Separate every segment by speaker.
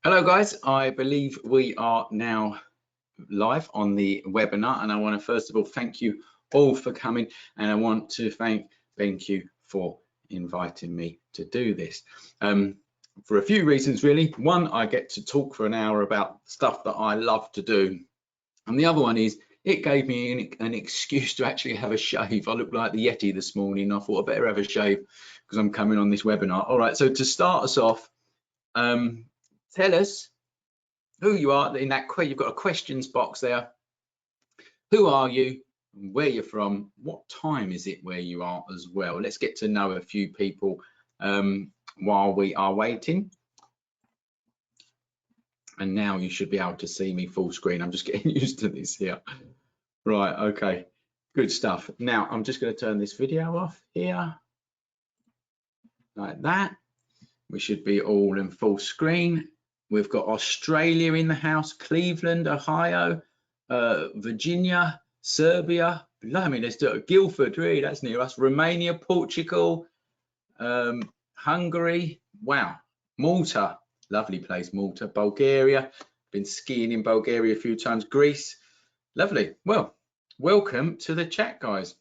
Speaker 1: Hello guys, I believe we are now live on the webinar, and I want to first of all thank you all for coming, and I want to thank BenQ for inviting me to do this for a few reasons really. One, I get to talk for an hour about stuff that I love to do, and the other one is it gave me an excuse to actually have a shave. I looked like the Yeti this morning. I thought I better have a shave because I'm coming on this webinar. All right, so to start us off, tell us who you are. In that you've got a questions box there. Who are you? Where you're from? What time is it where you are as well? Let's get to know a few people while we are waiting. And now you should be able to see me full screen. I'm just getting used to this here. Right, okay, good stuff. Now I'm just going to turn this video off here like that. We should be all in full screen. We've got Australia in the house, Cleveland, Ohio, Virginia, Serbia. I mean, let's do it. Guildford, really, that's near us. Romania, Portugal, Hungary. Wow, Malta, lovely place, Malta. Bulgaria, been skiing in Bulgaria a few times. Greece, lovely. Well, welcome to the chat, guys.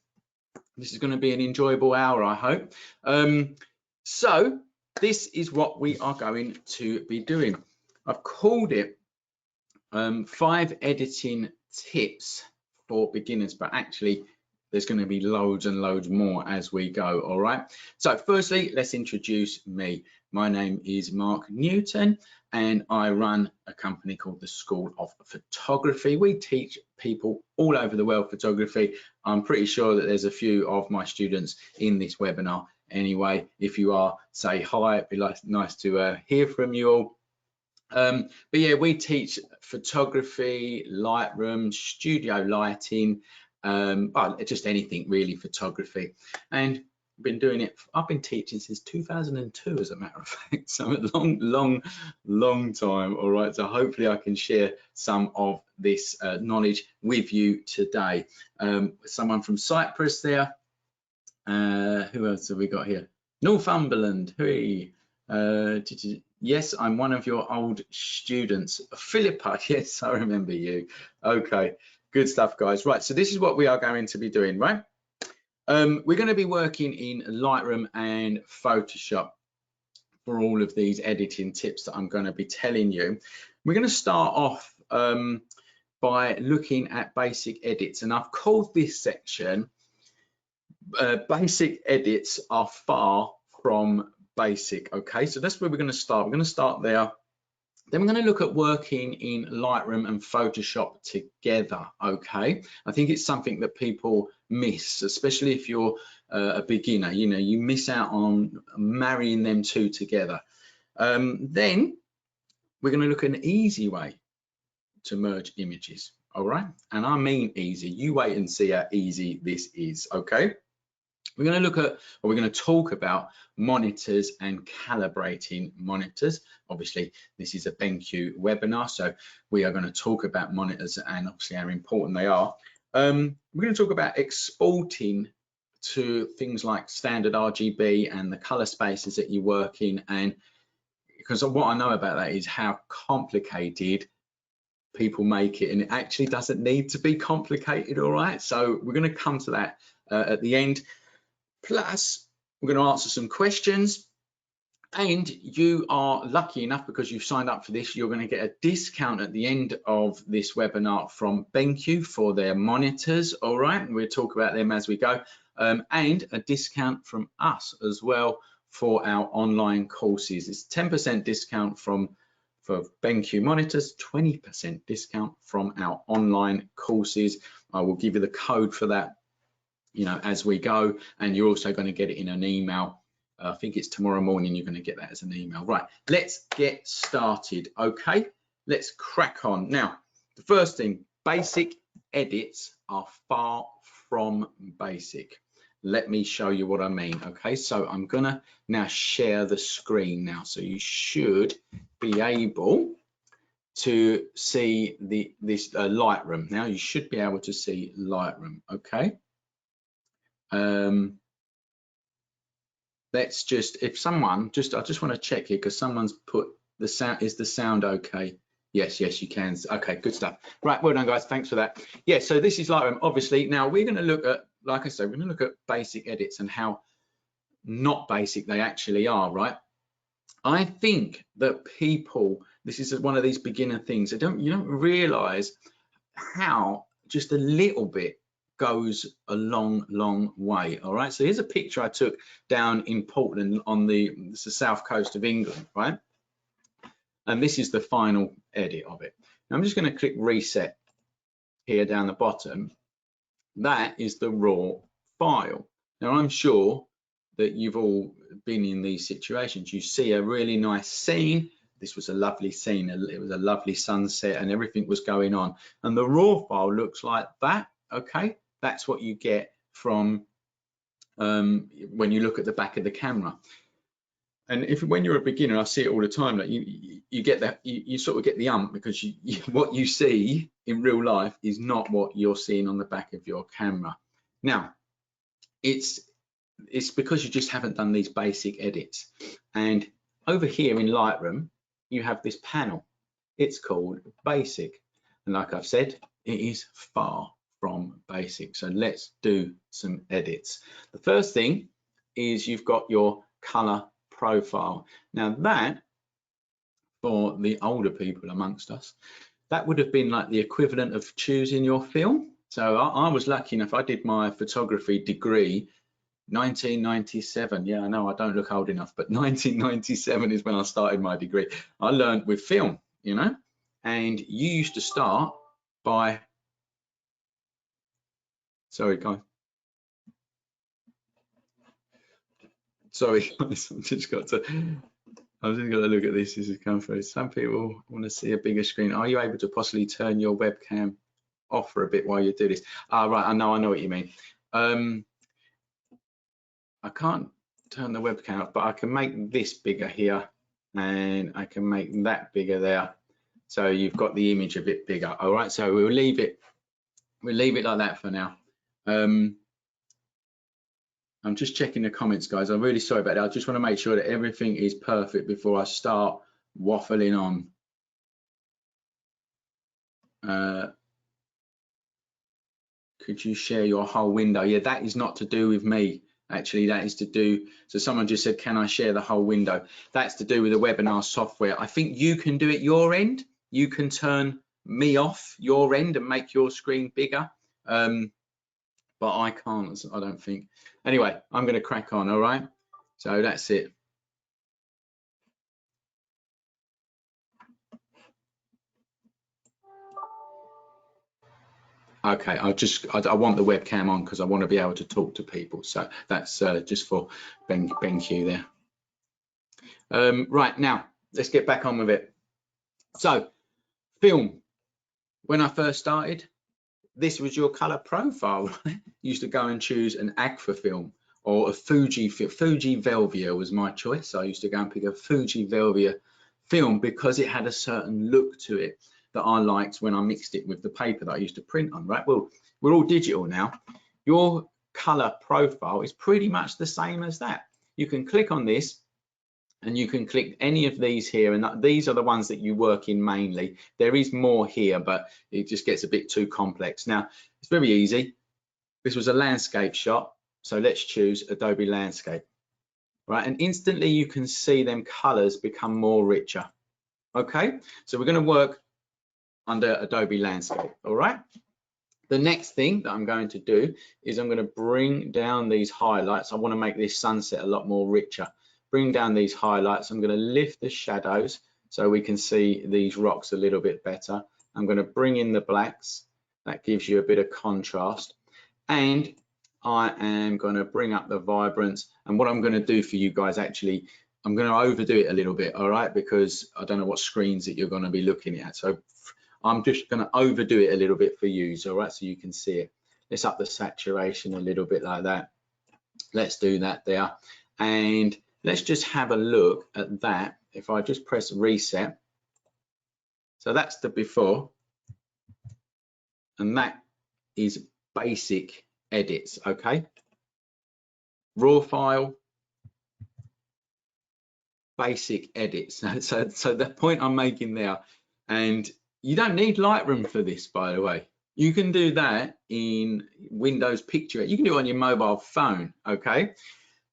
Speaker 1: This is going to be an enjoyable hour, I hope. So this is what we are going to be doing. I've called it 5 editing tips for beginners, but actually there's going to be loads and loads more as we go. All right, so firstly, let's introduce me. My name is Marc Newton and I run a company called the School of Photography. We teach people all over the world photography. I'm pretty sure that there's a few of my students in this webinar anyway. If you are, say hi. It'd be nice to hear from you all. But yeah, we teach photography, Lightroom, studio lighting, just anything really photography. And I've been doing it, I've been teaching since 2002 as a matter of fact, so a long time. All right, so hopefully I can share some of this knowledge with you today. Someone from Cyprus there. Who else have we got here? Northumberland, hooray. Yes, I'm one of your old students. Philippa, yes, I remember you. Okay, good stuff, guys. Right, so this is what we are going to be doing, right? We're going to be working in Lightroom and Photoshop for all of these editing tips that I'm going to be telling you. We're going to start off by looking at basic edits, and I've called this section basic edits are far from basic. Okay, so that's where we're going to start. We're going to start there. Then we're going to look at working in Lightroom and Photoshop together. Okay, I think it's something that people miss, especially if you're a beginner. You know, you miss out on marrying them two together. Then we're going to look at an easy way to merge images. All right, and I mean easy. You wait and see how easy this is. Okay. We're going to look at, or we're going to talk about monitors and calibrating monitors. Obviously, this is a BenQ webinar, so we are going to talk about monitors and obviously how important they are. We're going to talk about exporting to things like standard RGB and the color spaces that you work in, and because what I know about that is how complicated people make it, and it actually doesn't need to be complicated. All right, so we're going to come to that at the end. Plus, we're going to answer some questions, and you are lucky enough, because you've signed up for this, you're going to get a discount at the end of this webinar from BenQ for their monitors. All right, we'll talk about them as we go, and a discount from us as well for our online courses. It's 10% discount for BenQ monitors, 20% discount from our online courses. I will give you the code for that, you know, as we go, and you're also going to get it in an email. I think it's tomorrow morning you're going to get that as an email. Right, let's get started. Okay, let's crack on. Now, the first thing, basic edits are far from basic. Let me show you what I mean. Okay, so I'm gonna now share the screen now, so you should be able to see this Lightroom. Now you should be able to see Lightroom. Okay. Let's just, if someone I just want to check here, because someone's put the sound okay? Yes, you can. Okay, good stuff. Right, well done, guys. Thanks for that. Yeah, so this is Lightroom. Obviously, now we're going to look at, like I said, we're going to look at basic edits and how not basic they actually are, right? I think that people, this is one of these beginner things. You don't realize how just a little bit goes a long way. All right, so here's a picture I took down in Portland on the south coast of England, right? And this is the final edit of it. Now I'm just going to click reset here down the bottom. That is the raw file. Now I'm sure that you've all been in these situations. You see a really nice scene. This was a lovely scene. It was a lovely sunset and everything was going on. And the raw file looks like that. Okay, that's what you get from when you look at the back of the camera. And when you're a beginner, I see it all the time. Like you get that, you sort of get the because what you see in real life is not what you're seeing on the back of your camera. Now, it's because you just haven't done these basic edits. And over here in Lightroom, you have this panel. It's called Basic. And like I've said, it is far from basic. So let's do some edits. The first thing is you've got your color profile. Now that, for the older people amongst us, that would have been like the equivalent of choosing your film. So I was lucky enough, I did my photography degree 1997. Yeah, I know I don't look old enough, but 1997 is when I started my degree. I learned with film, you know, and you used to start by, sorry guys, I've just got to look at this as it comes through. Some people want to see a bigger screen. Are you able to possibly turn your webcam off for a bit while you do this? Right, I know what you mean. I can't turn the webcam off, but I can make this bigger here and I can make that bigger there. So you've got the image a bit bigger. All right, so we'll leave it like that for now. I'm just checking the comments, guys. I'm really sorry about that. I just want to make sure that everything is perfect before I start waffling on. Could you share your whole window? Yeah, that is not to do with me. Actually, that is to do, so someone just said, can I share the whole window? That's to do with the webinar software. I think you can do it your end. You can turn me off your end and make your screen bigger. But I can't, I don't think. Anyway, I'm going to crack on, all right? So that's it. Okay, I want the webcam on because I want to be able to talk to people. So that's just for BenQ there. Right, now let's get back on with it. So film, when I first started, this was your color profile. Right? You used to go and choose an Agfa film or a Fuji Velvia was my choice. So I used to go and pick a Fuji Velvia film because it had a certain look to it that I liked when I mixed it with the paper that I used to print on, right? Well, we're all digital now. Your color profile is pretty much the same as that. You can click on this and you can click any of these here, and these are the ones that you work in mainly. There is more here, but it just gets a bit too complex. Now, it's very easy. This was a landscape shot, so let's choose Adobe Landscape, right? And instantly you can see them colors become more richer. Okay, so we're going to work under Adobe Landscape, all right? The next thing that I'm going to do is I'm going to bring down these highlights. I want to make this sunset a lot more richer. Bring down these highlights. I'm going to lift the shadows so we can see these rocks a little bit better. I'm going to bring in the blacks. That gives you a bit of contrast. And I am going to bring up the vibrance. And what I'm going to do for you guys, actually, I'm going to overdo it a little bit, all right? Because I don't know what screens that you're going to be looking at. So I'm just going to overdo it a little bit for you, all right, so you can see it. Let's up the saturation a little bit like that. Let's do that there. And let's just have a look at that. If I just press reset. So that's the before. And that is basic edits, okay? Raw file. basic edits. So the point I'm making there, and you don't need Lightroom for this, by the way. You can do that in Windows Picture. You can do it on your mobile phone, okay?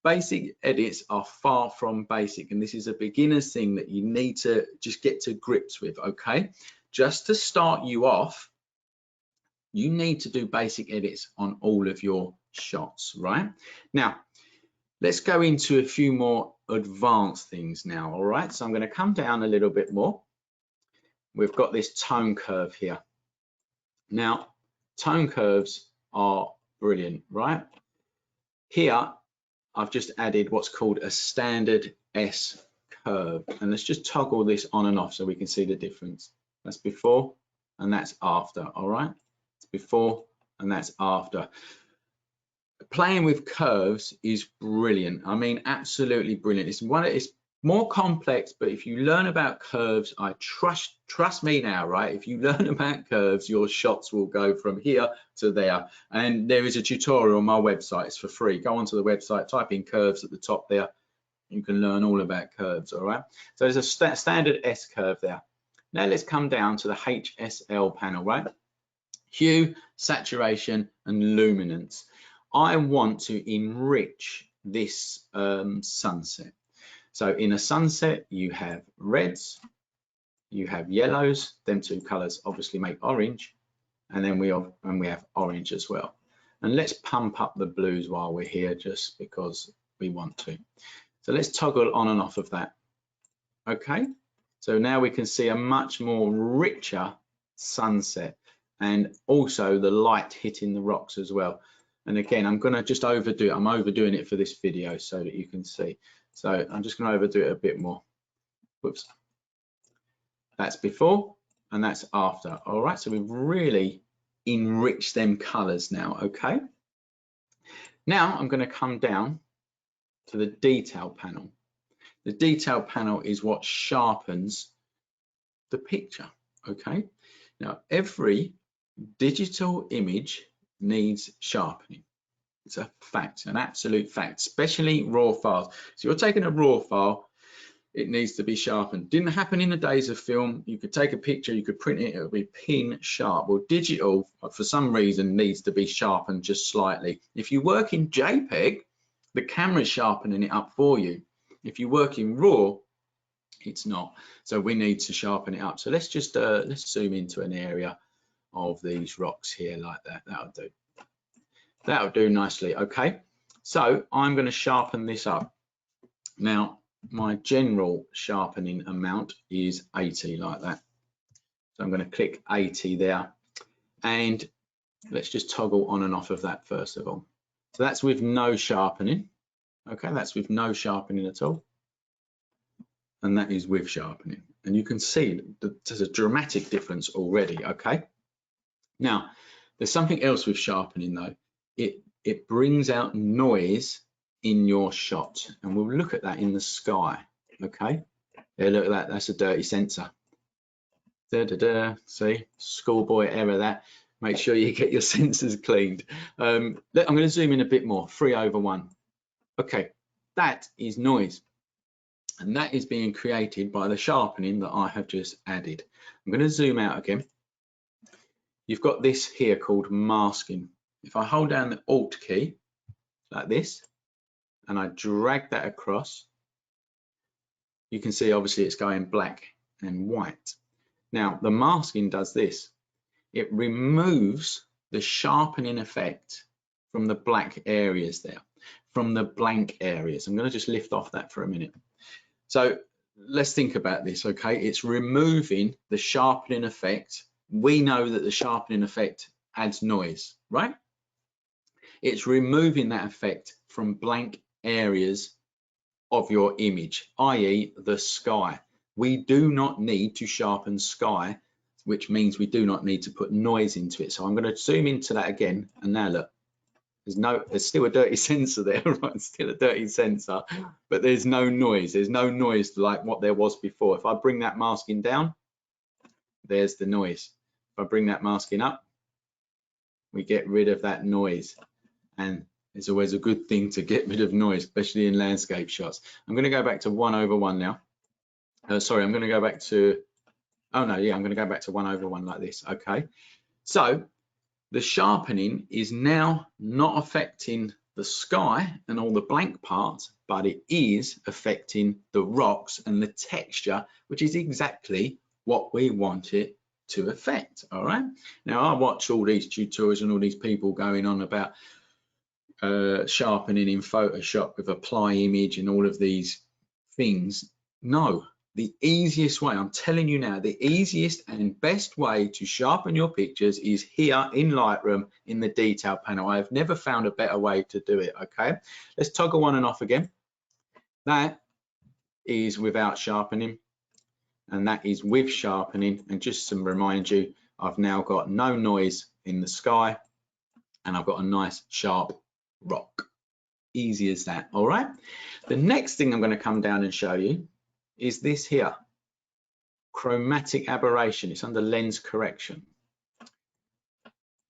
Speaker 1: Basic edits are far from basic, and this is a beginner's thing that you need to just get to grips with, okay? Just to start you off, you need to do basic edits on all of your shots, right? Now, let's go into a few more advanced things now, all right? So I'm going to come down a little bit more. We've got this tone curve here. Now, tone curves are brilliant, right? Here, I've just added what's called a standard S curve. And let's just toggle this on and off so we can see the difference. That's before and that's after, all right? It's before and that's after. Playing with curves is brilliant. I mean, absolutely brilliant. It's more complex, but if you learn about curves, I trust me now, right? If you learn about curves, your shots will go from here to there. And there is a tutorial on my website. It's for free. Go onto the website, type in curves at the top there. You can learn all about curves, all right? So there's a standard S curve there. Now let's come down to the HSL panel, right? Hue, saturation, and luminance. I want to enrich this sunset. So in a sunset, you have reds, you have yellows. Them two colors obviously make orange, and then we have orange as well. And let's pump up the blues while we're here, just because we want to. So let's toggle on and off of that. Okay. So now we can see a much more richer sunset, and also the light hitting the rocks as well. And again, I'm going to just overdo it. I'm overdoing it for this video so that you can see. So I'm just going to overdo it a bit more. Whoops. That's before and that's after. All right, so we've really enriched them colors now, okay? Now I'm going to come down to the detail panel. The detail panel is what sharpens the picture, okay? Now, every digital image needs sharpening. It's a fact, an absolute fact, especially raw files. So you're taking a raw file, it needs to be sharpened. Didn't happen in the days of film. You could take a picture, you could print it, it would be pin sharp. Well, digital, for some reason, needs to be sharpened just slightly. If you work in JPEG, the camera's sharpening it up for you. If you work in RAW, it's not. So we need to sharpen it up. So let's just let's zoom into an area of these rocks here like that. That'll do. That'll do nicely. Okay. So I'm going to sharpen this up. Now, my general sharpening amount is 80 like that. So I'm going to click 80 there, and let's just toggle on and off of that first of all. So that's with no sharpening. Okay, that's with no sharpening at all. And that is with sharpening. And you can see that there's a dramatic difference already, okay? Now, there's something else with sharpening though. It brings out noise in your shot. And we'll look at that in the sky, okay? Yeah, look at that, that's a dirty sensor. See, schoolboy error that. Make sure you get your sensors cleaned. I'm going to zoom in a bit more, 3/1. Okay, that is noise. And that is being created by the sharpening that I have just added. I'm going to zoom out again. You've got this here called masking. If I hold down the Alt key like this, and I drag that across, you can see obviously it's going black and white. Now, the masking does this. It removes the sharpening effect from the black areas there, from the blank areas. I'm going to just lift off that for a minute. So let's think about this, okay? It's removing the sharpening effect. We know that the sharpening effect adds noise, right? It's removing that effect from blank areas of your image, i.e. the sky. We do not need to sharpen sky, which means we do not need to put noise into it. So I'm going to zoom into that again, and now look. There's still a dirty sensor there, right? Still a dirty sensor, but there's no noise. There's no noise like what there was before. If I bring that masking down, there's the noise. If I bring that masking up, we get rid of that noise, and It's always a good thing to get rid of noise, especially in landscape shots. I'm going to go back to 1/1 now. Sorry, I'm going to go back to, oh no, yeah, I'm going to go back to 1/1 like this. Okay, so the sharpening is now not affecting the sky and all the blank parts, but it is affecting the rocks and the texture, which is exactly what we want it to affect. All right, now I watch all these tutorials and all these people going on about sharpening in Photoshop with apply image and all of these things. No, the easiest way, I'm telling you now, the easiest and best way to sharpen your pictures is here in Lightroom in the detail panel. I have never found a better way to do it. Okay, let's toggle on and off again. That is without sharpening, and that is with sharpening. And just to remind you, I've now got no noise in the sky, and I've got a nice sharp rock. Easy as that. All right, the next thing I'm going to come down and show you is this here, chromatic aberration. It's under lens correction.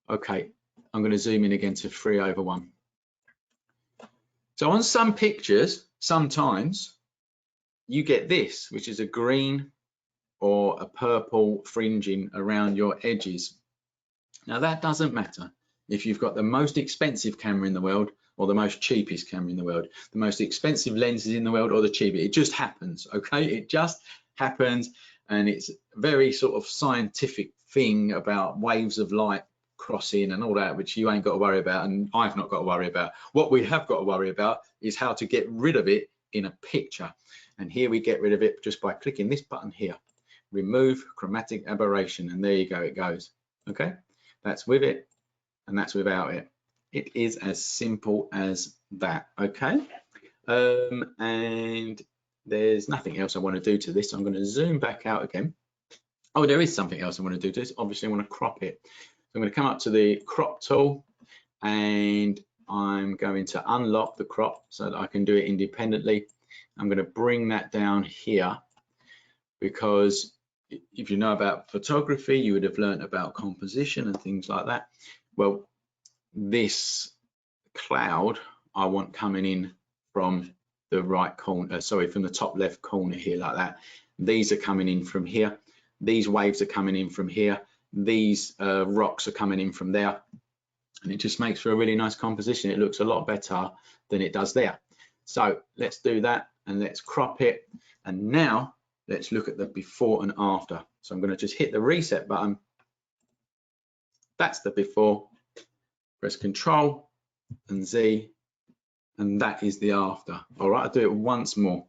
Speaker 1: Okay, I'm going to zoom in again to 3/1. So on some pictures, sometimes you get this, which is a green or a purple fringing around your edges. Now that doesn't matter if you've got the most expensive camera in the world or the most cheapest camera in the world, the most expensive lenses in the world or the cheapest. It just happens, okay? It just happens, and it's a very sort of scientific thing about waves of light crossing and all that, which you ain't got to worry about, and I've not got to worry about. What we have got to worry about is how to get rid of it in a picture. And here we get rid of it just by clicking this button here, remove chromatic aberration, and there you go, it goes. Okay, that's with it and that's without it. It is as simple as that. Okay, and there's nothing else I want to do to this. I'm going to zoom back out again. Oh, there is something else I want to do to this. Obviously I want to crop it. So I'm going to come up to the crop tool, and I'm going to unlock the crop so that I can do it independently. I'm going to bring that down here, because if you know about photography, you would have learned about composition and things like that. Well, this cloud I want coming in from the right corner, sorry, from the top left corner here like that. These are coming in from here. These waves are coming in from here. These rocks are coming in from there. And it just makes for a really nice composition. It looks a lot better than it does there. So let's do that, and let's crop it. And now let's look at the before and after. So I'm going to just hit the reset button. That's the before. Press Control and Z, and that is the after. All right, I'll do it once more.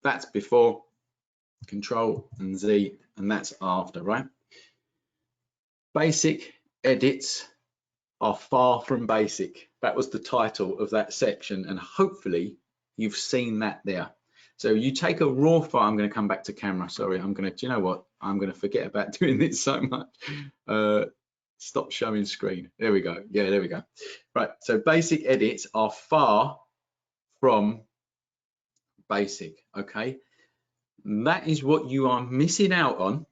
Speaker 1: That's before, Control and Z, and that's after, right? Basic edits are far from basic. That was the title of that section, and hopefully you've seen that there. So you take a raw file. I'm going to come back to camera. Sorry, I'm going to, do you know what? I'm going to forget about doing this so much. Stop showing screen. There we go. Yeah, there we go. Right, so basic edits are far from basic, okay? That is what you are missing out on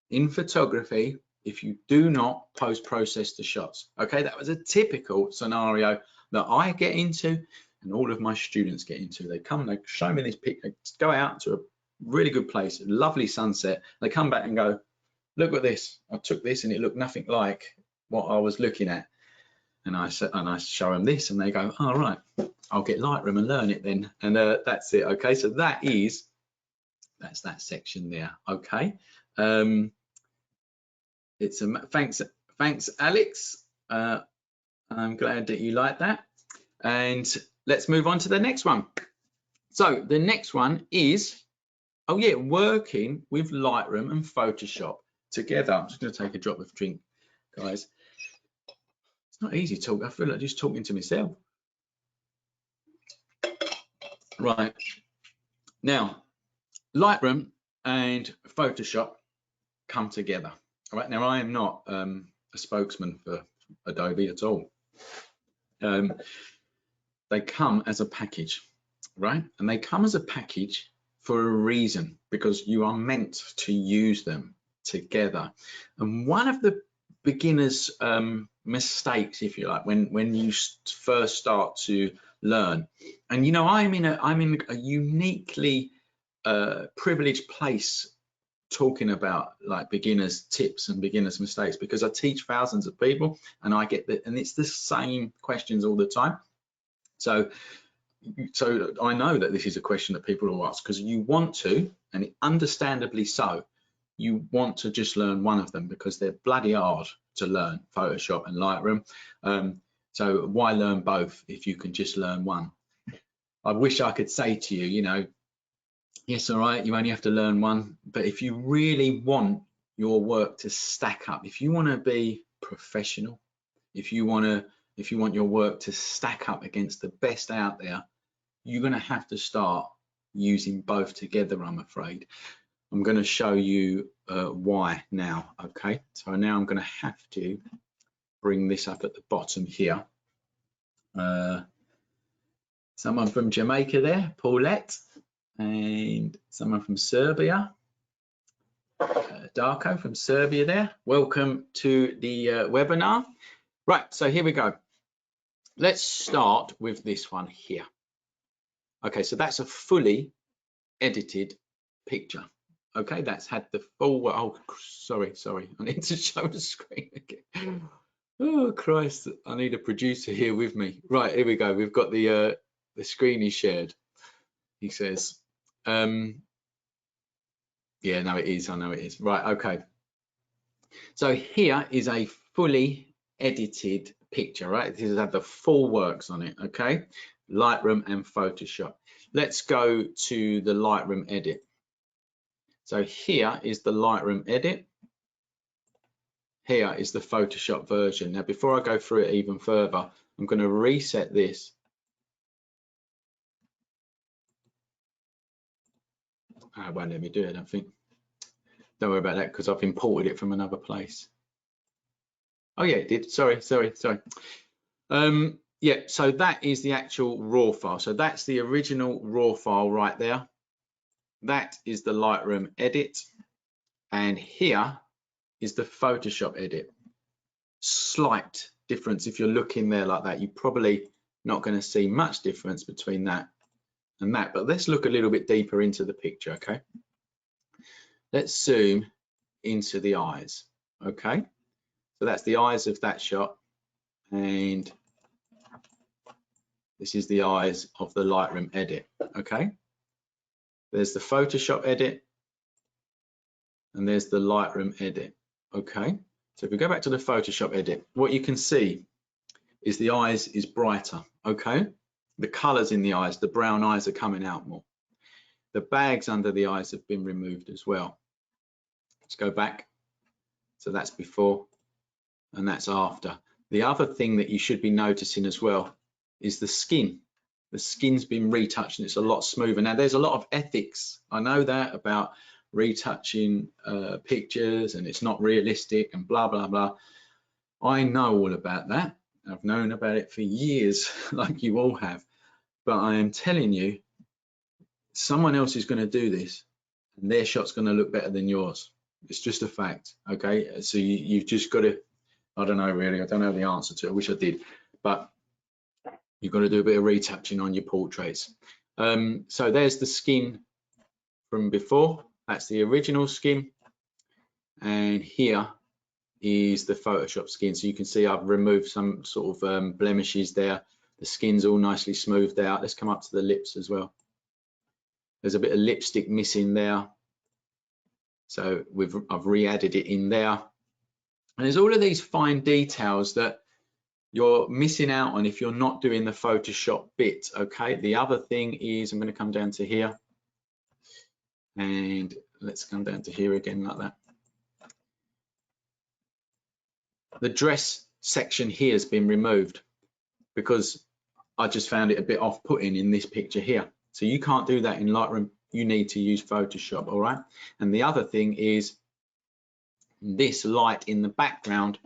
Speaker 1: in photography if you do not post-process the shots, okay? That was a typical scenario that I get into and all of my students get into. They come, they show me this picture, go out to a really good place, lovely sunset. They come back and go, look at this. I took this and it looked nothing like what I was looking at. And I show them this, and they go, "All right, I'll get Lightroom and learn it then." And that's it. Okay, so that's that section there. Okay, it's a thanks, Alex. I'm glad that you like that. And let's move on to the next one. So the next one is, oh yeah, working with Lightroom and Photoshop together. I'm just going to take a drop of drink, guys. It's not easy to talk. I feel like just talking to myself. Right. Now, Lightroom and Photoshop come together. All right. Now, I am not a spokesman for Adobe at all. They come as a package, right? And they come as a package for a reason, because you are meant to use them together. And one of the beginners mistakes, if you like, when you first start to learn. And you know, I'm in a uniquely privileged place talking about like beginners tips and beginners mistakes, because I teach thousands of people and I get that, and it's the same questions all the time. So I know that this is a question that people will ask, because you want to, and understandably so, you want to just learn one of them because they're bloody hard to learn, Photoshop and Lightroom. So why learn both if you can just learn one? I wish I could say to you, you know, yes, all right, you only have to learn one, but if you really want your work to stack up, if you want to be professional, if you want your work to stack up against the best out there, you're going to have to start using both together, I'm afraid. I'm going to show you why now. Okay, so now I'm going to have to bring this up at the bottom here. Someone from Jamaica there, Paulette, and someone from Serbia, Darko from Serbia there. Welcome to the webinar. Right, so here we go. Let's start with this one here. Okay, so that's a fully edited picture. Okay, that's had the full, oh, sorry, I need to show the screen again. Oh, Christ, I need a producer here with me. Right, here we go. We've got the screen is shared, he says. Yeah, no, it is, I know it is. Right, okay. So here is a fully edited picture, right? This has had the full works on it, okay? Lightroom and Photoshop. Let's go to the Lightroom edit. So here is the Lightroom edit. Here is the Photoshop version. Now, before I go through it even further, I'm going to reset this. It won't let me do it, I don't think. Don't worry about that because I've imported it from another place. Oh yeah, it did. Sorry. Yeah, so that is the actual raw file. So that's the original raw file right there. That is the Lightroom edit. And here is the Photoshop edit. Slight difference. If you're looking there like that, you're probably not going to see much difference between that and that. But let's look a little bit deeper into the picture, okay? Let's zoom into the eyes, okay? So that's the eyes of that shot. And this is the eyes of the Lightroom edit, okay? There's the Photoshop edit, and there's the Lightroom edit, okay? So if we go back to the Photoshop edit, what you can see is the eyes is brighter, okay? The colors in the eyes, the brown eyes are coming out more. The bags under the eyes have been removed as well. Let's go back. So that's before, and that's after. The other thing that you should be noticing as well is the skin. The skin's been retouched and it's a lot smoother. Now there's a lot of ethics, I know that, about retouching pictures and it's not realistic and blah blah blah. I know all about that. I've known about it for years, like you all have, but I am telling you, someone else is going to do this and their shot's going to look better than yours. It's just a fact, okay? So you've just got to, I don't know really, I don't know the answer to it, I wish I did, but you've got to do a bit of retouching on your portraits. So there's the skin from before, that's the original skin, and here is the Photoshop skin. So you can see I've removed some sort of blemishes there. The skin's all nicely smoothed out. Let's come up to the lips as well. There's a bit of lipstick missing there. So I've re-added it in there. And there's all of these fine details that you're missing out on if you're not doing the Photoshop bit, okay? The other thing is, I'm going to come down to here, and let's come down to here again like that. The dress section here has been removed because I just found it a bit off-putting in this picture here. So you can't do that in Lightroom. You need to use Photoshop, all right? And the other thing is this light in the background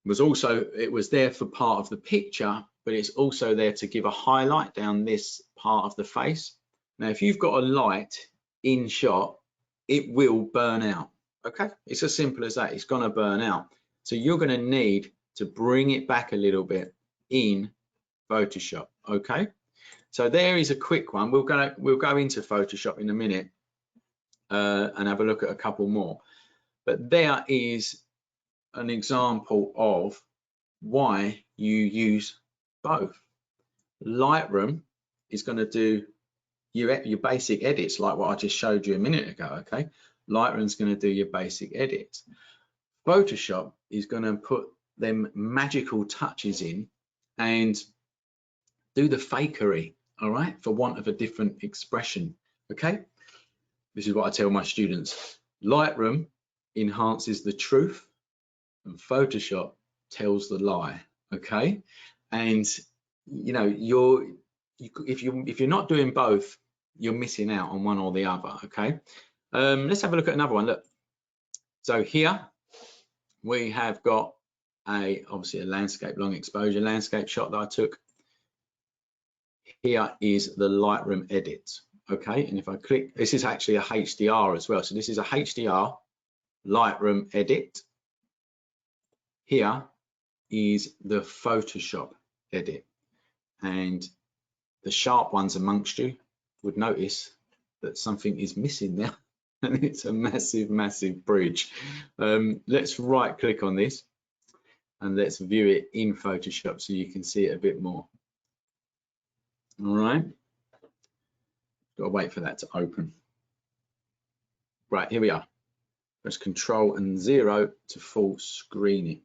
Speaker 1: was also, it was there for part of the picture, but it's also there to give a highlight down this part of the face. Now, if you've got a light in shot, it will burn out, okay? It's as simple as that, it's gonna burn out. So you're going to need to bring it back a little bit in Photoshop. Okay, so there is a quick one. We'll go into Photoshop in a minute and have a look at a couple more. But there is an example of why you use both. Lightroom is going to do your basic edits like what I just showed you a minute ago. Okay, Lightroom's going to do your basic edits. Photoshop is going to put them magical touches in and do the fakery, all right, for want of a different expression. Okay, this is what I tell my students. Lightroom enhances the truth and Photoshop tells the lie. Okay, and you know, if you're not doing both, you're missing out on one or the other. Okay, let's have a look at another one. Look, so here we have got obviously a landscape long exposure landscape shot that I took. Here is the Lightroom edit. Okay, and if I click, this is actually a HDR as well. So this is a HDR Lightroom edit. Here is the Photoshop edit, and the sharp ones amongst you would notice that something is missing there, and it's a massive bridge. Let's right click on this and let's view it in Photoshop so you can see it a bit more. All right, got to wait for that to open. Right, here we are. Press Control and 0 to full screen it.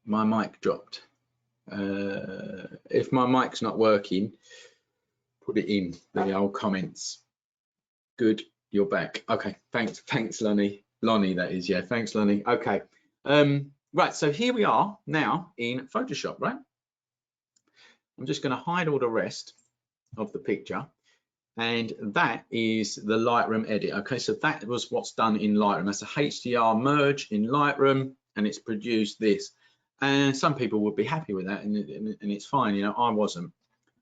Speaker 1: My mic dropped. If my mic's not working, put it in the old comments. Good, you're back. Okay, thanks Lonnie that is. Yeah, thanks Lonnie. Okay, right, so here we are now in Photoshop, right? I'm just going to hide all the rest of the picture, and that is the Lightroom edit. Okay, so that was what's done in Lightroom. That's a HDR merge in Lightroom, and it's produced this. And some people would be happy with that, and it's fine. You know, I wasn't.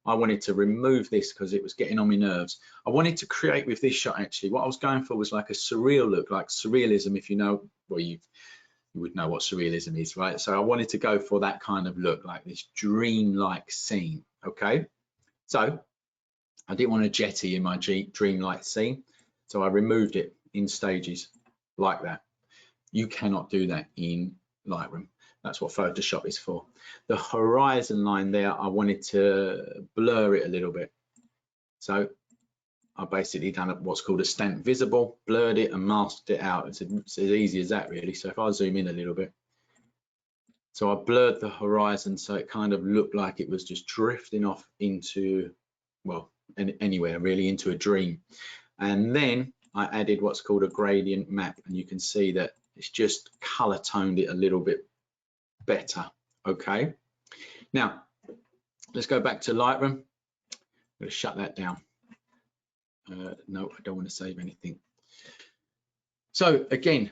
Speaker 1: I wanted to remove this because it was getting on my nerves. I wanted to create with this shot, actually, what I was going for was like a surreal look, like surrealism, if you know, well, you would know what surrealism is, right? So I wanted to go for that kind of look, like this dream-like scene, okay? So I didn't want a jetty in my dream-like scene, so I removed it in stages like that. You cannot do that in Lightroom. That's what Photoshop is for. The horizon line there, I wanted to blur it a little bit. So I basically done what's called a stamp visible, blurred it and masked it out. It's as easy as that, really. So if I zoom in a little bit. So I blurred the horizon so it kind of looked like it was just drifting off into, well, anywhere really, into a dream. And then I added what's called a gradient map, and you can see that it's just color toned it a little bit better. Okay, now let's go back to Lightroom. I'm going to shut that down. No, I don't want to save anything. So again,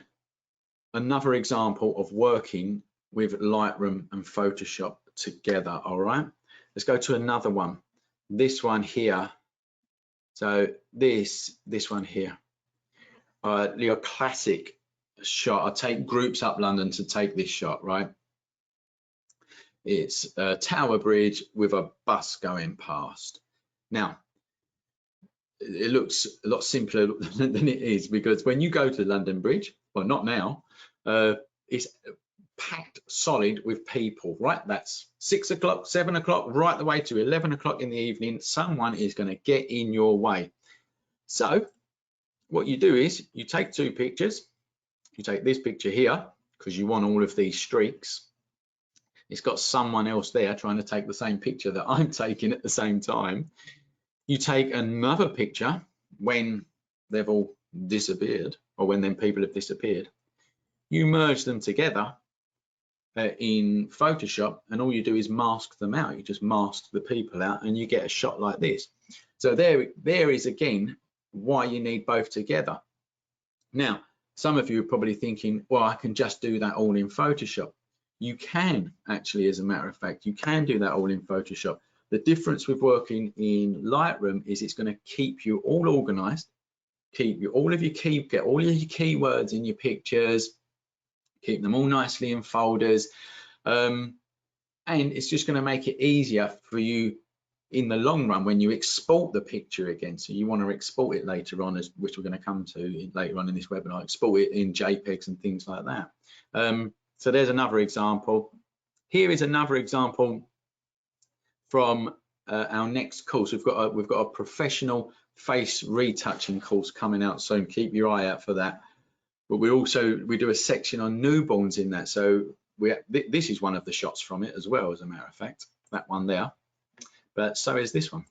Speaker 1: another example of working with Lightroom and Photoshop together. All right, let's go to another one. This one here. So this one here, your classic shot. I take Groups Up London to take this shot, right? It's a Tower Bridge with a bus going past. Now, it looks a lot simpler than it is, because when you go to London Bridge, well, not now, it's packed solid with people, right? That's 6 o'clock, 7 o'clock, right the way to 11 o'clock in the evening. Someone is going to get in your way. So what you do is you take two pictures. You take this picture here because you want all of these streaks. It's got someone else there trying to take the same picture that I'm taking at the same time. You take another picture when they've all disappeared, or when them people have disappeared. You merge them together in Photoshop, and all you do is mask them out. You just mask the people out and you get a shot like this. So there is again why you need both together. Now, some of you are probably thinking, well, I can just do that all in Photoshop. You can actually, as a matter of fact, you can do that all in Photoshop. The difference with working in Lightroom is it's going to keep you all organized, get all of your keywords in your pictures, keep them all nicely in folders, and it's just going to make it easier for you in the long run when you export the picture again. So you want to export it later on, which we're going to come to later on in this webinar, export it in JPEGs and things like that. So there's another example. Here is another example from our next course. We've got a professional face retouching course coming out soon. Keep your eye out for that. But we do a section on newborns in that. So this is one of the shots from it as well, as a matter of fact, that one there. But so is this one,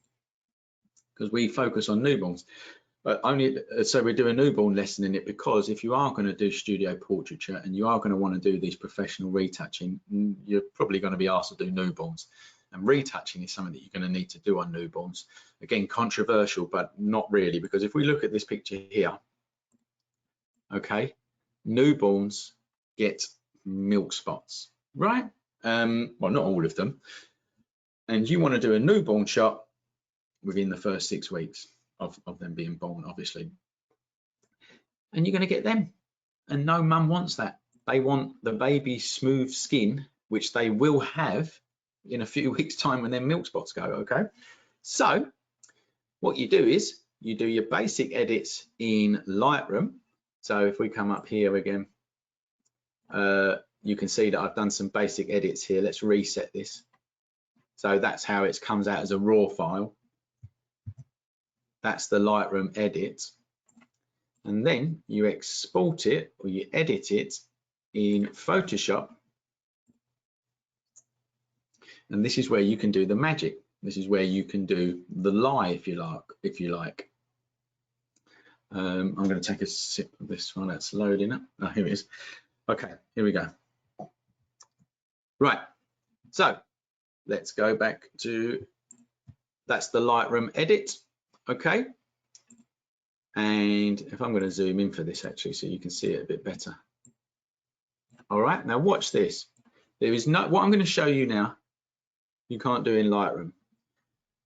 Speaker 1: because we focus on newborns. But so we do a newborn lesson in it, because if you are going to do studio portraiture and you are going to want to do these professional retouching, you're probably going to be asked to do newborns. And retouching is something that you're going to need to do on newborns. Again, controversial, but not really, because if we look at this picture here, okay, newborns get milk spots, right? Well, not all of them. And you want to do a newborn shot within the first 6 weeks of them being born, obviously. And you're going to get them. And no mum wants that. They want the baby's smooth skin, which they will have in a few weeks' time when their milk spots go, okay? So what you do is you do your basic edits in Lightroom. So if we come up here again, you can see that I've done some basic edits here. Let's reset this. So that's how it comes out as a raw file. That's the Lightroom edit. And then you export it, or you edit it in Photoshop. And this is where you can do the magic. This is where you can do the lie, if you like. I'm going to take a sip of this one. That's loading up. Oh, here it is. Okay, here we go. Right. So let's go back to, that's the Lightroom edit, okay? And if I'm going to zoom in for this actually, so you can see it a bit better. All right, now watch this. There is no, what I'm going to show you now, you can't do in Lightroom.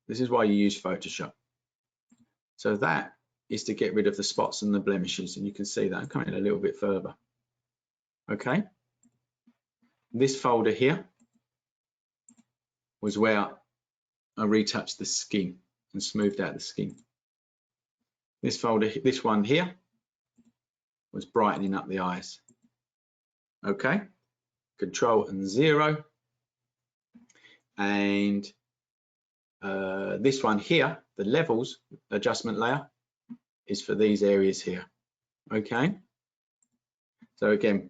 Speaker 1: This is why you use Photoshop. So that is to get rid of the spots and the blemishes, and you can see that. I'm coming a little bit further. Okay. This folder here was where I retouched the skin and smoothed out the skin. This folder, this one here, was brightening up the eyes. Okay, Control and 0. And this one here, the levels adjustment layer, is for these areas here. Okay, so again,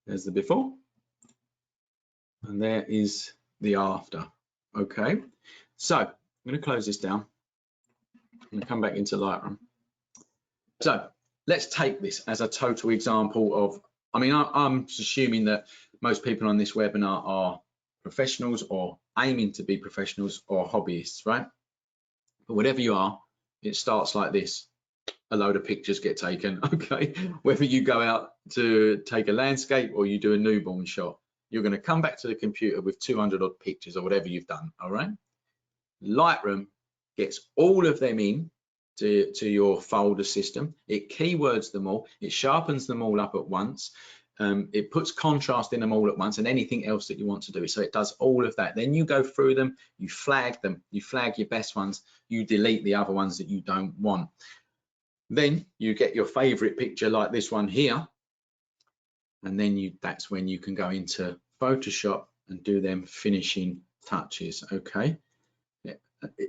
Speaker 1: there's the before, and there is the after. Okay, so I'm going to close this down. I'm going to come back into Lightroom. So let's take this as a total example of, I mean, I'm assuming that most people on this webinar are professionals or aiming to be professionals or hobbyists, right? But whatever you are, it starts like this. A load of pictures get taken, okay? Whether you go out to take a landscape or you do a newborn shot, you're going to come back to the computer with 200 odd pictures or whatever you've done, all right? Lightroom gets all of them in to your folder system. It keywords them all. It sharpens them all up at once. It puts contrast in them all at once, and anything else that you want to do. So it does all of that. Then you go through them, you flag them, you flag your best ones, you delete the other ones that you don't want. Then you get your favorite picture like this one here, and then that's when you can go into Photoshop and do them finishing touches. Okay,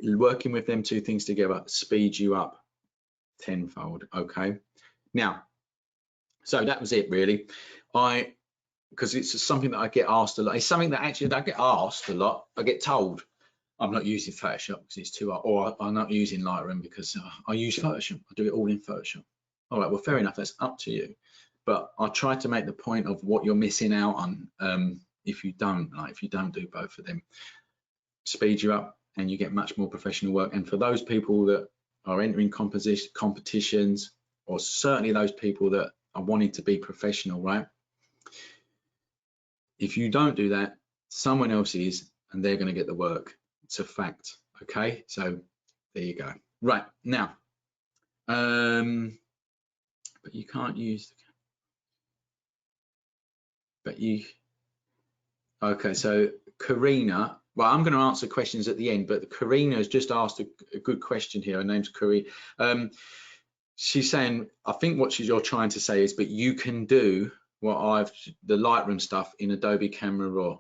Speaker 1: working with them two things together speeds you up tenfold. Okay, now, so that was it really. Because it's something that I get asked a lot. It's something that actually I get asked a lot. I get told I'm not using Photoshop because it's too hard, or I'm not using Lightroom because I use Photoshop. I do it all in Photoshop. All right, well, fair enough. That's up to you. But I try to make the point of what you're missing out on if you don't do both of them. Speed you up and you get much more professional work. And for those people that are entering competitions, or certainly those people that are wanting to be professional, right? If you don't do that, someone else is, and they're going to get the work. It's a fact. Okay, so there you go. Right, now but you can't use, but you, okay, so Karina, well, I'm going to answer questions at the end, but Karina has just asked a good question here. Her name's Karina. She's saying, I think what you're trying to say is, but you can do what the Lightroom stuff in Adobe Camera Raw.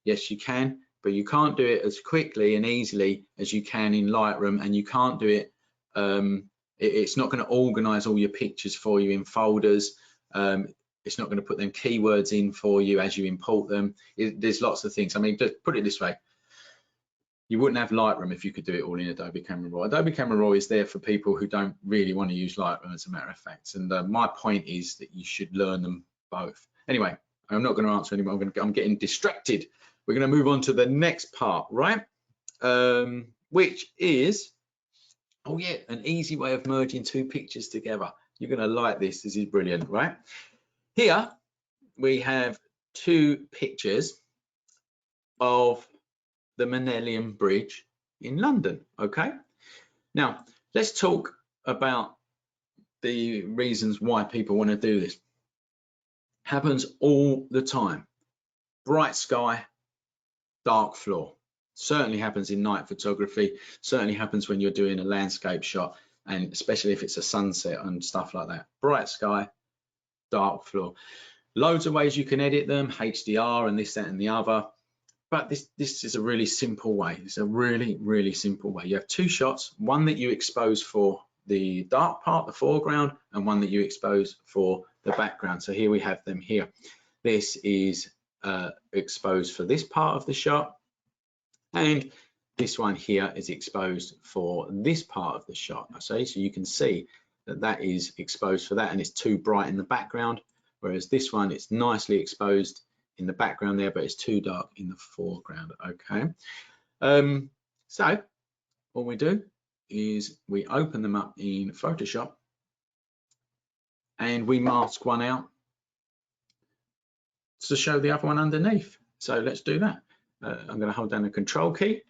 Speaker 1: Yes, you can, but you can't do it as quickly and easily as you can in Lightroom, and you can't do it, it's not going to organize all your pictures for you in folders. It's not going to put them keywords in for you as you import them. There's lots of things. I mean, just put it this way. You wouldn't have Lightroom if you could do it all in Adobe Camera Raw. Adobe Camera Raw is there for people who don't really want to use Lightroom, as a matter of fact. And my point is that you should learn them both. Anyway, I'm not going to answer anymore. I'm getting distracted. We're going to move on to the next part, right? Which is, oh yeah, an easy way of merging two pictures together. You're going to like this. This is brilliant, right? Here we have two pictures of the Millennium Bridge in London. Okay, now let's talk about the reasons why people want to do this. Happens all the time. Bright sky, dark floor. Certainly happens in night photography, certainly happens when you're doing a landscape shot, and especially if it's a sunset and stuff like that. Bright sky, dark floor. Loads of ways you can edit them, HDR and this, that and the other. But this is a really simple way. It's a really, really simple way. You have two shots, one that you expose for the dark part, the foreground, and one that you expose for the background. So here we have them here. This is exposed for this part of the shot, and this one here is exposed for this part of the shot. Okay, so you can see that that is exposed for that, and it's too bright in the background, whereas this one, it's nicely exposed in the background there, but it's too dark in the foreground. Okay, so all we do is we open them up in Photoshop and we mask one out to show the other one underneath. So let's do that. I'm going to hold down the Control key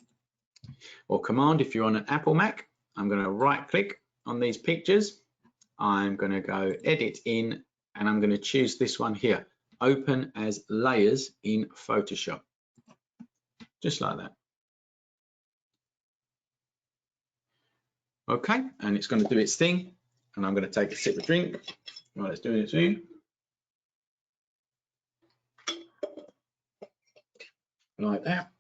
Speaker 1: or Command if you're on an Apple Mac. I'm going to right click on these pictures. I'm going to go Edit in, and I'm going to choose this one here, Open as Layers in Photoshop. Just like that. Okay, and it's going to do its thing, and I'm going to take a sip of drink while it's doing its thing. Like that.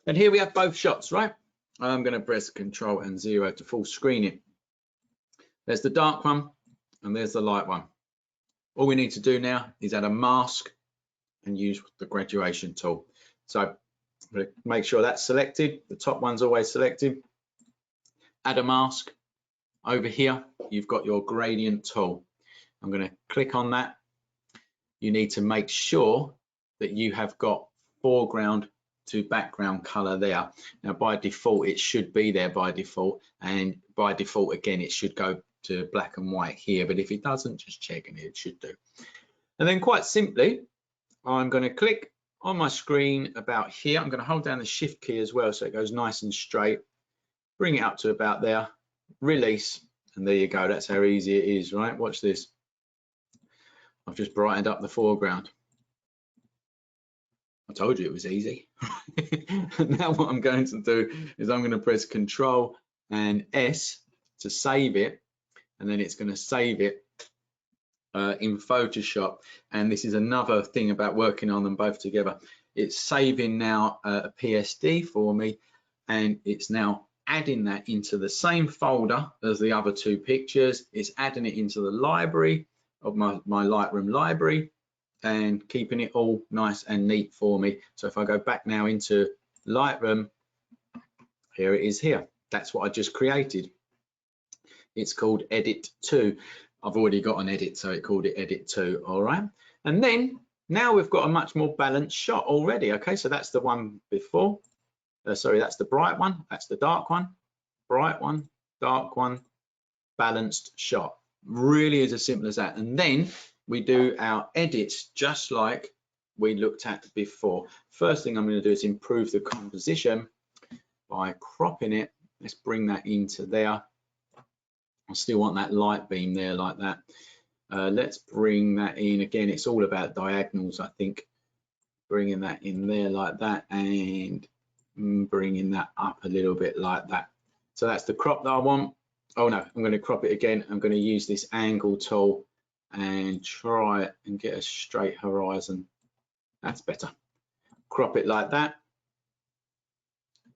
Speaker 1: And here we have both shots, right? I'm going to press Control and 0 to full screen it. There's the dark one and there's the light one. All we need to do now is add a mask and use the graduation tool. So make sure that's selected. The top one's always selected. Add a mask. Over here, you've got your gradient tool. I'm going to click on that. You need to make sure that you have got foreground to background color there. Now by default it should be there by default, and by default again it should go to black and white here, but if it doesn't, just check and it should do. And then quite simply I'm going to click on my screen about here. I'm going to hold down the Shift key as well so it goes nice and straight, bring it up to about there, release, and there you go. That's how easy it is, right? Watch this. I've just brightened up the foreground. I told you it was easy. Now what I'm going to do is I'm going to press Control and S to save it, and then it's going to save it in Photoshop. And this is another thing about working on them both together. It's saving now a PSD for me, and it's now adding that into the same folder as the other two pictures. It's adding it into the library of my Lightroom library, and keeping it all nice and neat for me. So if I go back now into Lightroom, here it is here. That's what I just created. It's called Edit 2. I've already got an edit, so it called it Edit 2, all right? And then now we've got a much more balanced shot already, okay? So that's the one before. Sorry, that's the bright one, that's the dark one, bright one, dark one, balanced shot. Really is as simple as that. And then we do our edits just like we looked at before. First thing I'm going to do is improve the composition by cropping it Let's bring that into there. I still want that light beam there like that. Let's bring that in again. It's all about diagonals, I think. Bringing that in there like that and bringing that up a little bit like that. So that's the crop that I want. Oh no, I'm going to crop it again. I'm going to use this angle tool and try it and get a straight horizon. That's better. Crop it like that.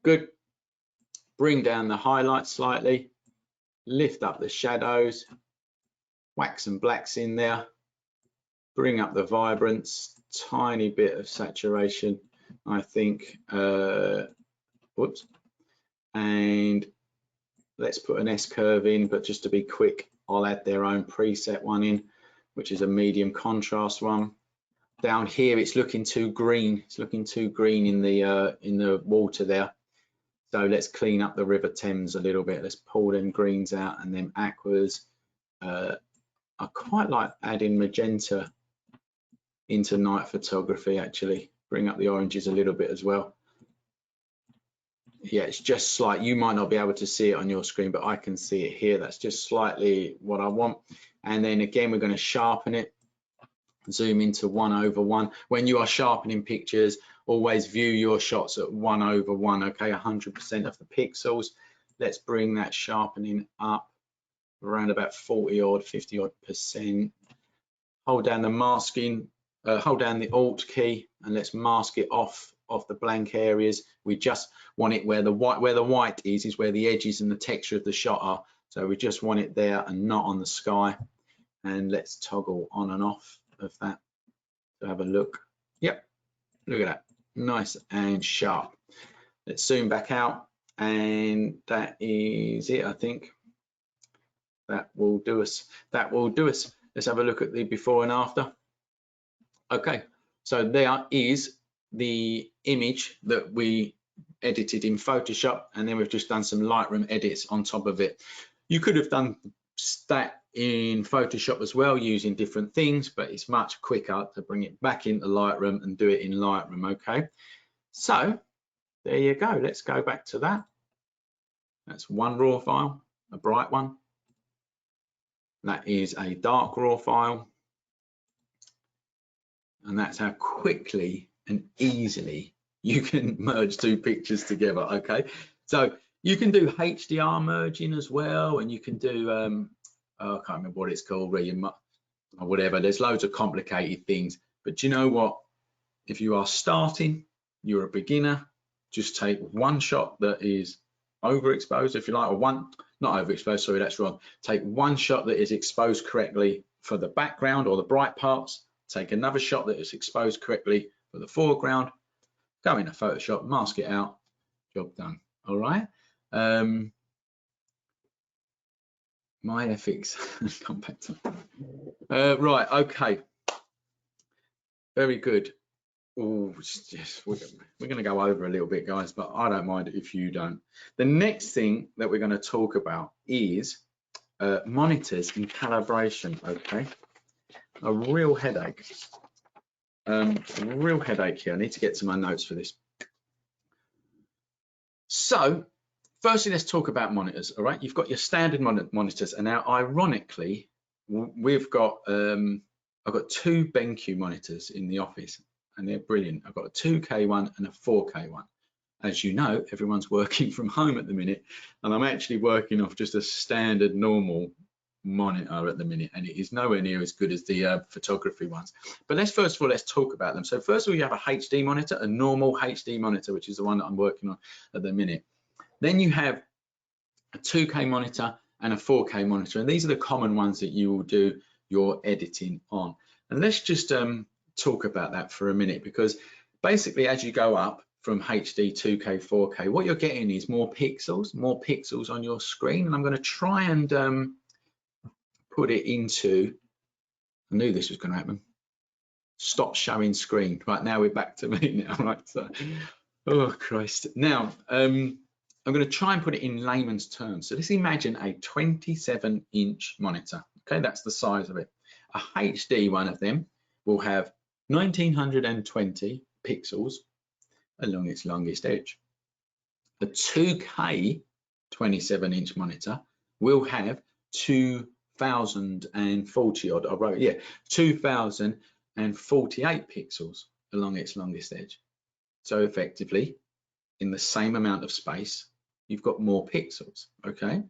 Speaker 1: Good. Bring down the highlights slightly. Lift up the shadows. Whack some blacks in there. Bring up the vibrance. Tiny bit of saturation, I think. Whoops. And let's put an S curve in, but just to be quick, I'll add their own preset one in, which is a medium contrast one. Down here, it's looking too green. It's looking too green in the water there. So let's clean up the River Thames a little bit. Let's pull them greens out and them aquas. I quite like adding magenta into night photography, actually. Bring up the oranges a little bit as well. Yeah, it's just slight. You might not be able to see it on your screen, but I can see it here. That's just slightly what I want. And then again, we're going to sharpen it. Zoom into 1/1. When you are sharpening pictures, always view your shots at 1/1, okay, 100% of the pixels. Let's bring that sharpening up around about 40 odd, 50 odd %. Hold down the masking, hold down the Alt key, and let's mask it off the blank areas. We just want it where the white is where the edges and the texture of the shot are. So we just want it there and not on the sky. And let's toggle on and off of that to have a look. Yep, look at that, nice and sharp. Let's zoom back out, and that is it. I think that will do us. That will do us. Let's have a look at the before and after. Okay, so there is the image that we edited in Photoshop, and then we've just done some Lightroom edits on top of it. You could have done that in Photoshop as well, using different things, but it's much quicker to bring it back into Lightroom and do it in Lightroom. Okay, so there you go. Let's go back to that. That's one raw file, a bright one. That is a dark raw file, and that's how quickly and easily you can merge two pictures together. Okay, so you can do HDR merging as well, and you can do I can't remember what it's called, or whatever. There's loads of complicated things, but you know what? If you are starting, you're a beginner, just take one shot that is overexposed, if you like, or one, not overexposed, sorry, that's wrong. Take one shot that is exposed correctly for the background or the bright parts. Take another shot that is exposed correctly for the foreground. Go into Photoshop, mask it out, job done. All right. My ethics. Come back to right. Okay. Very good. Oh, yes, we're going to go over a little bit, guys, but I don't mind if you don't. The next thing that we're going to talk about is monitors and calibration. Okay, a real headache. A real headache here. I need to get to my notes for this. So, firstly, let's talk about monitors. All right, you've got your standard monitors, and now, ironically, we've got I've got two BenQ monitors in the office, and they're brilliant. I've got a 2K one and a 4K one. As you know, everyone's working from home at the minute, and I'm actually working off just a standard normal monitor at the minute, and it is nowhere near as good as the photography ones. But first of all, let's talk about them. So first of all, you have a HD monitor, a normal HD monitor, which is the one that I'm working on at the minute. Then you have a 2K monitor and a 4K monitor, and these are the common ones that you will do your editing on. And let's just talk about that for a minute, because basically as you go up from HD, 2K, 4K, what you're getting is more pixels on your screen. And I'm going to try and put it into, I knew this was going to happen, stop showing screen. Right, now we're back to me now, right? So, oh Christ. Now, I'm going to try and put it in layman's terms. So let's imagine a 27-inch monitor. Okay, that's the size of it. A HD one of them will have 1920 pixels along its longest edge. A 2K 27-inch monitor will have 2040 odd, I wrote, yeah, 2048 pixels along its longest edge. So effectively, in the same amount of space, you've got more pixels, okay?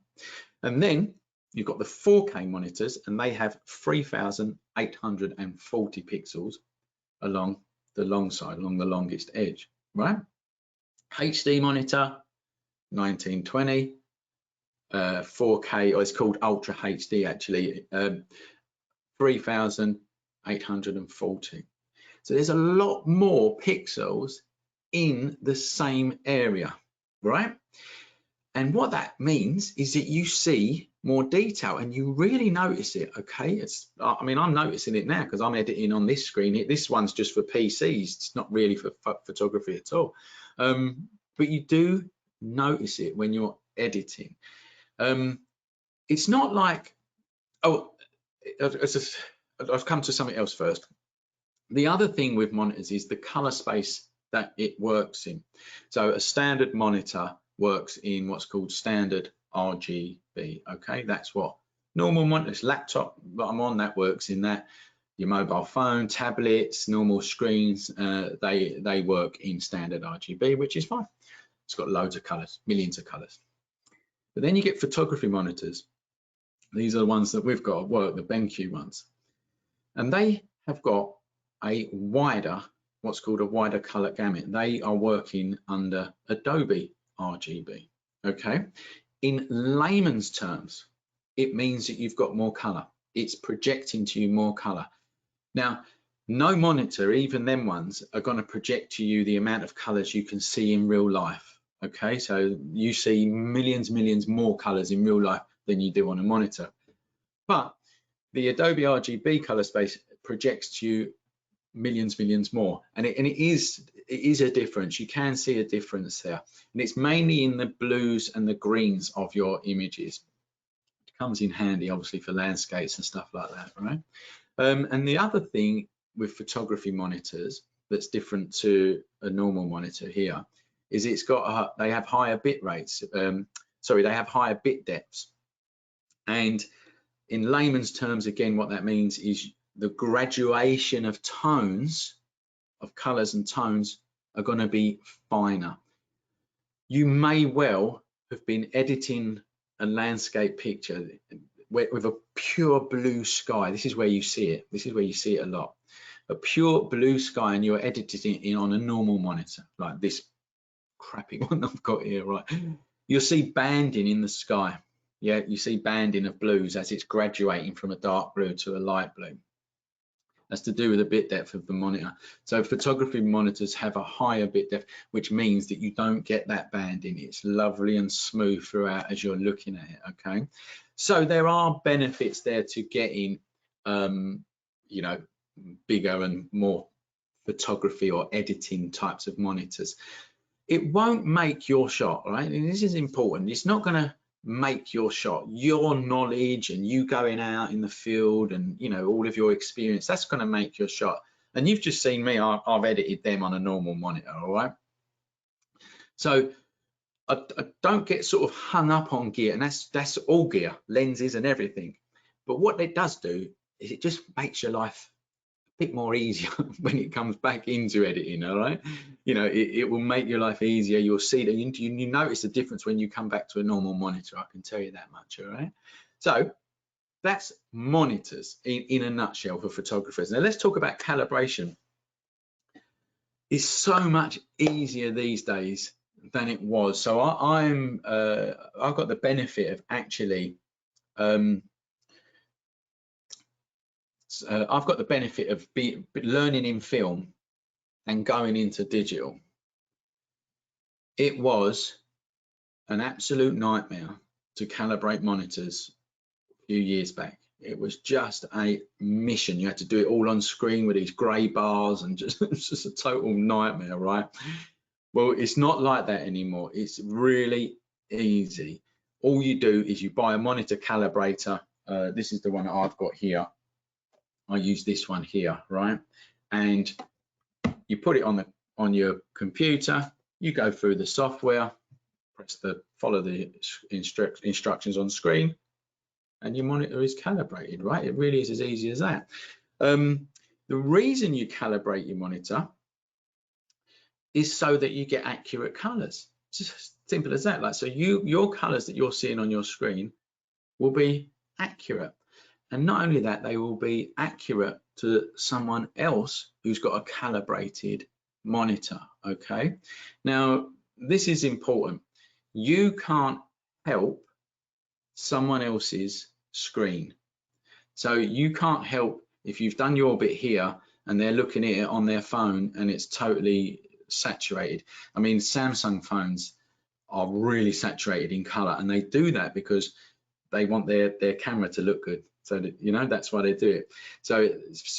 Speaker 1: And then you've got the 4K monitors, and they have 3,840 pixels along the long side, along the longest edge, right? HD monitor, 1920, 4K, or it's called Ultra HD actually, 3,840. So there's a lot more pixels in the same area, right? And what that means is that you see more detail and you really notice it, okay? I mean, I'm noticing it now because I'm editing on this screen. This one's just for PCs. It's not really for photography at all. But you do notice it when you're editing. It's not like, oh, I've come to something else first. The other thing with monitors is the color space that it works in. So a standard monitor works in what's called standard RGB, okay? That's what normal monitors, laptop that I'm on, that works in that. Your mobile phone, tablets, normal screens, they work in standard RGB, which is fine. It's got loads of colors, millions of colors. But then you get photography monitors. These are the ones that we've got at work, the BenQ ones. And they have got a wider, what's called a wider color gamut. They are working under Adobe RGB, okay? In layman's terms, it means that you've got more color. It's projecting to you more color. Now, no monitor, even them ones, are going to project to you the amount of colors you can see in real life, okay? So you see millions more colors in real life than you do on a monitor. But the Adobe RGB color space projects to you millions more, and it is a difference. You can see a difference there, and it's mainly in the blues and the greens of your images. It comes in handy obviously for landscapes and stuff like that, right? And the other thing with photography monitors that's different to a normal monitor here is it's got they have higher bit rates, they have higher bit depths. And in layman's terms, again, what that means is the graduation of tones, of colors and tones, are going to be finer. You may well have been editing a landscape picture with a pure blue sky. This is where you see it. This is where you see it a lot. A pure blue sky, and you're editing it in on a normal monitor, like this crappy one I've got here, right? You'll see banding in the sky. Yeah, you see banding of blues as it's graduating from a dark blue to a light blue. That's to do with the bit depth of the monitor. So photography monitors have a higher bit depth, which means that you don't get that banding. It's lovely and smooth throughout as you're looking at it, okay? So there are benefits there to getting, you know, bigger and more photography or editing types of monitors. It won't make your shot, right? And this is important. It's not going to make your shot. Your knowledge and you going out in the field and, you know, all of your experience, that's going to make your shot. And you've just seen me, I've edited them on a normal monitor, all right? So I don't get sort of hung up on gear, and that's all gear, lenses and everything. But what it does do is it just makes your life a bit more easier when it comes back into editing, all right? You know, it will make your life easier. You'll see that you notice the difference when you come back to a normal monitor, I can tell you that much, all right? So that's monitors in a nutshell for photographers. Now let's talk about calibration. It's so much easier these days than it was. So I've got the benefit of actually I've got the benefit of learning in film and going into digital. It was an absolute nightmare to calibrate monitors a few years back. It was just a mission. You had to do it all on screen with these grey bars and just, it's just a total nightmare, right? Well, it's not like that anymore. It's really easy. All you do is you buy a monitor calibrator. This is the one that I've got here. I use this one here, right? And you put it on your computer. You go through the software, follow the instructions on screen, and your monitor is calibrated, right? It really is as easy as that. The reason you calibrate your monitor is so that you get accurate colors. It's just simple as that. Like, so your colors that you're seeing on your screen will be accurate. And not only that, they will be accurate to someone else who's got a calibrated monitor, okay? Now, this is important. You can't help someone else's screen. So you can't help if you've done your bit here and they're looking at it on their phone and it's totally saturated. I mean, Samsung phones are really saturated in color, and they do that because they want their camera to look good. So that, you know, that's why they do it. So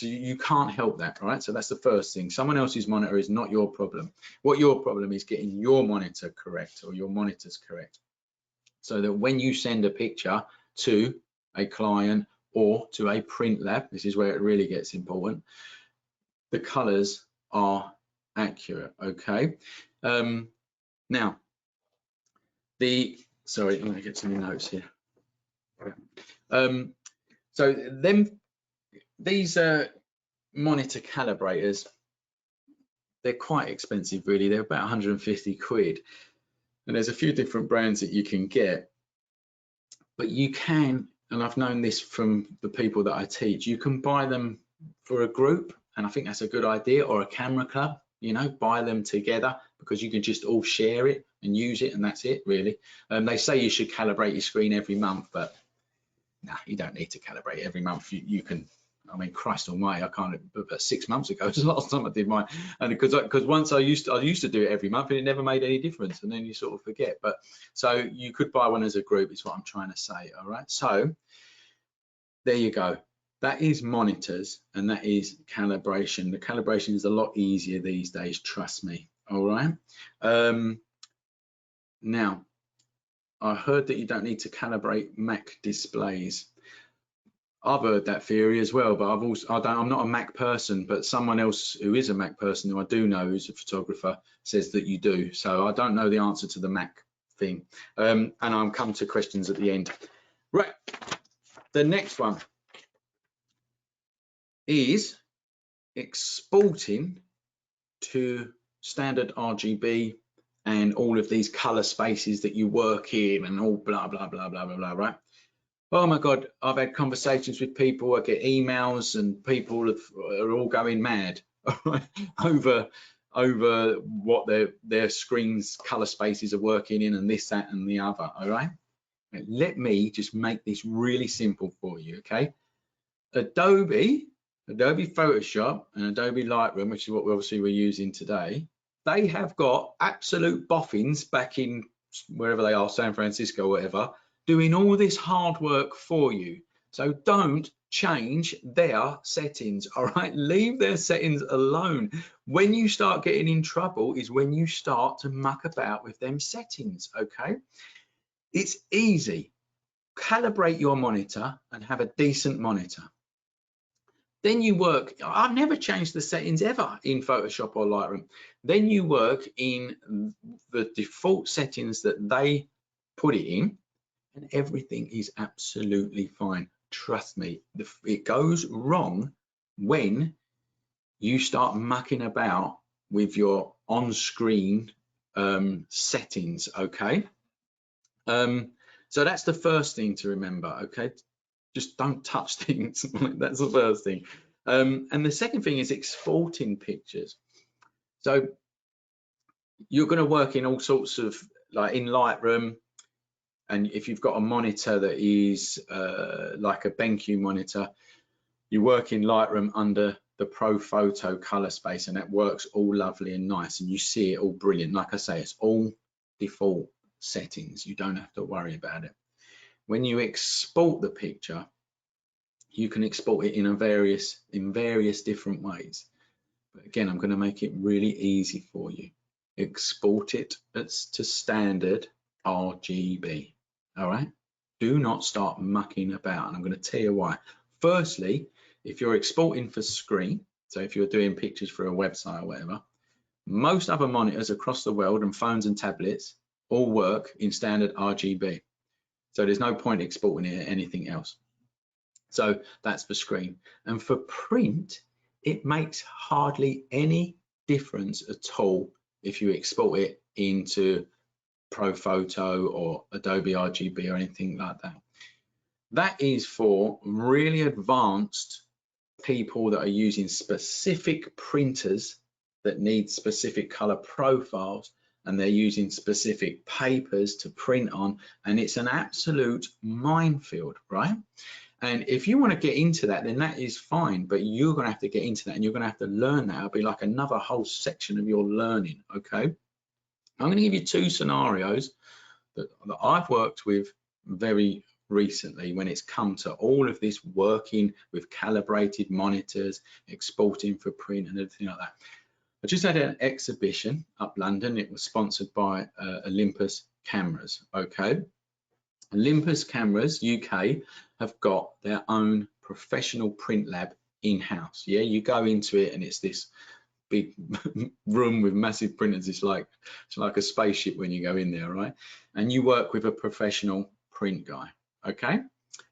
Speaker 1: you can't help that, right? So that's the first thing. Someone else's monitor is not your problem. What your problem is getting your monitor correct, or your monitors correct, so that when you send a picture to a client or to a print lab, this is where it really gets important, the colors are accurate, okay? Now, sorry, I'm gonna get some notes here. So these monitor calibrators, they're quite expensive, really. They're about 150 quid. And there's a few different brands that you can get. But you can, and I've known this from the people that I teach, you can buy them for a group, and I think that's a good idea, or a camera club, you know, buy them together, because you can just all share it and use it, and that's it, really. They say you should calibrate your screen every month, but nah, you don't need to calibrate every month. You can, I mean, Christ almighty, I can't, but 6 months ago was the last time I did mine. And because once I used to do it every month, and it never made any difference, and then you sort of forget. But so you could buy one as a group, is what I'm trying to say. All right, so there you go. That is monitors, and that is calibration. The calibration is a lot easier these days, trust me. All right. Now, I heard that you don't need to calibrate Mac displays. I've heard that theory as well, but I'm not a Mac person, but someone else who is a Mac person, who I do know, who's a photographer, says that you do. So I don't know the answer to the Mac thing. And I'll come to questions at the end. Right, the next one is exporting to standard RGB and all of these color spaces that you work in, and all blah, blah, blah, blah, blah, blah, right? Oh my God, I've had conversations with people, I get emails, and people are all going mad over what their screen's color spaces are working in, and this, that, and the other, all right? Let me just make this really simple for you, okay? Adobe Photoshop and Adobe Lightroom, which is what we're using today, they have got absolute boffins back in wherever they are, San Francisco, whatever, doing all this hard work for you. So don't change their settings, all right? Leave their settings alone. When you start getting in trouble is when you start to muck about with them settings, okay? It's easy. Calibrate your monitor and have a decent monitor. Then you work, I've never changed the settings ever in Photoshop or Lightroom. Then you work in the default settings that they put it in, and everything is absolutely fine. Trust me, it goes wrong when you start mucking about with your on-screen settings, okay? So that's the first thing to remember, okay? Just don't touch things. That's the first thing. And the second thing is exporting pictures. So you're going to work in all sorts of, like in Lightroom, and if you've got a monitor that is like a BenQ monitor, you work in Lightroom under the ProPhoto color space, and that works all lovely and nice, and you see it all brilliant. Like I say, it's all default settings. You don't have to worry about it. When you export the picture, you can export it in various different ways. But again, I'm going to make it really easy for you. Export it to standard RGB. All right. Do not start mucking about, and I'm going to tell you why. Firstly, if you're exporting for screen, so if you're doing pictures for a website or whatever, most other monitors across the world and phones and tablets all work in standard RGB. So there's no point exporting it anything else. So that's for screen. And for print, it makes hardly any difference at all if you export it into ProPhoto or Adobe RGB or anything like that. That is for really advanced people that are using specific printers that need specific color profiles, and they're using specific papers to print on, and it's an absolute minefield, right? And if you want to get into that, then that is fine, but you're going to have to get into that and you're going to have to learn that. It'll be like another whole section of your learning, okay? I'm going to give you two scenarios that I've worked with very recently when it's come to all of this working with calibrated monitors, exporting for print and everything like that. I just had an exhibition up London. It was sponsored by Olympus Cameras, okay? Olympus Cameras UK have got their own professional print lab in-house. Yeah, you go into it and it's this big room with massive printers. It's like a spaceship when you go in there, right? And you work with a professional print guy, okay?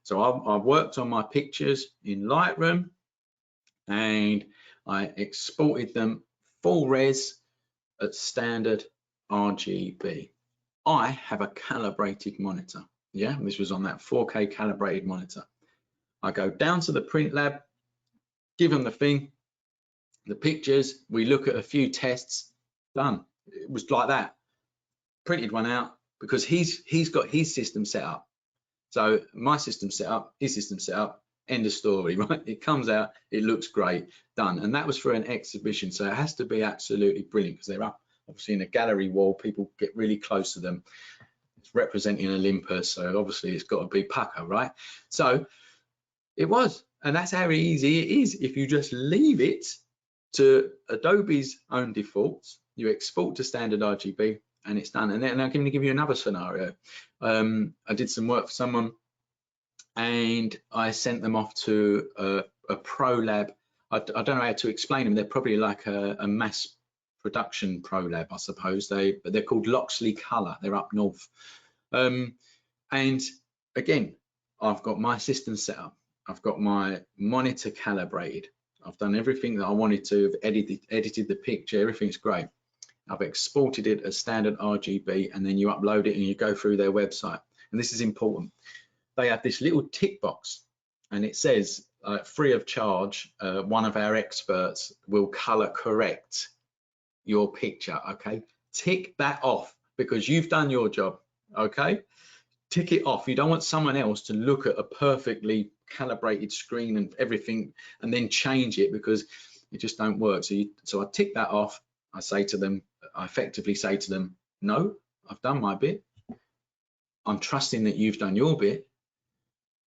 Speaker 1: So I've worked on my pictures in Lightroom and I exported them full res at standard RGB. I have a calibrated monitor. Yeah, this was on that 4K calibrated monitor. I go down to the print lab, give them the thing, the pictures, we look at a few tests, done. It was like that. Printed one out because he's got his system set up. So my system set up, his system set up, end of story, right? It comes out, it looks great, done. And that was for an exhibition, so it has to be absolutely brilliant because they're up obviously in a gallery wall, people get really close to them. It's representing Olympus, so obviously it's got to be pucker, right? So it was, and that's how easy it is. If you just leave it to Adobe's own defaults, you export to standard RGB and it's done. And then I'm going to give you another scenario. I did some work for someone and I sent them off to a pro lab. I don't know how to explain them. They're probably like a mass production pro lab, I suppose. They're called Loxley Color. They're up north. And again, I've got my system set up. I've got my monitor calibrated. I've done everything that I wanted to, have edited the picture, everything's great. I've exported it as standard RGB and then you upload it and you go through their website. And this is important. They have this little tick box and it says, free of charge, one of our experts will color correct your picture, okay? Tick that off because you've done your job, okay? Tick it off. You don't want someone else to look at a perfectly calibrated screen and everything and then change it because it just don't work. So I tick that off. I say to them, I effectively say to them, no, I've done my bit. I'm trusting that you've done your bit.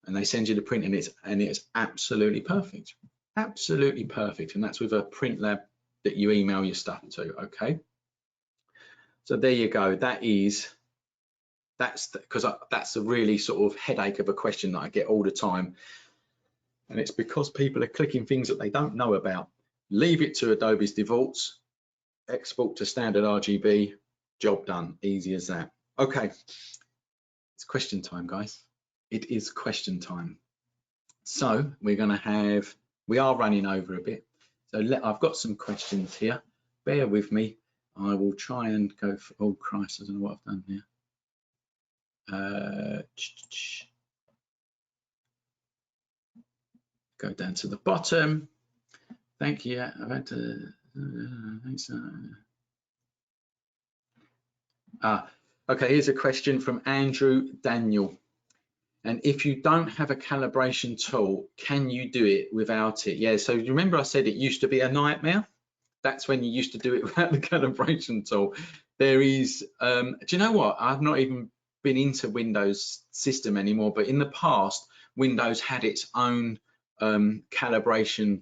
Speaker 1: And they send you the print and it's absolutely perfect. Absolutely perfect. And that's with a print lab that you email your stuff to, okay? So there you go. That's a really sort of headache of a question that I get all the time. And it's because people are clicking things that they don't know about. Leave it to Adobe's defaults, export to standard RGB, job done, easy as that. Okay, it's question time, guys. It is question time. So we are running over a bit. So I've got some questions here. Bear with me. I will try and go for, oh Christ, I don't know what I've done here. Go down to the bottom. Thank you. I've had to. Okay. Here's a question from Andrew Daniel. And if you don't have a calibration tool, can you do it without it? Yeah. So you remember I said it used to be a nightmare. That's when you used to do it without the calibration tool. There is. Do you know what? I've not even been into Windows system anymore, but in the past Windows had its own calibration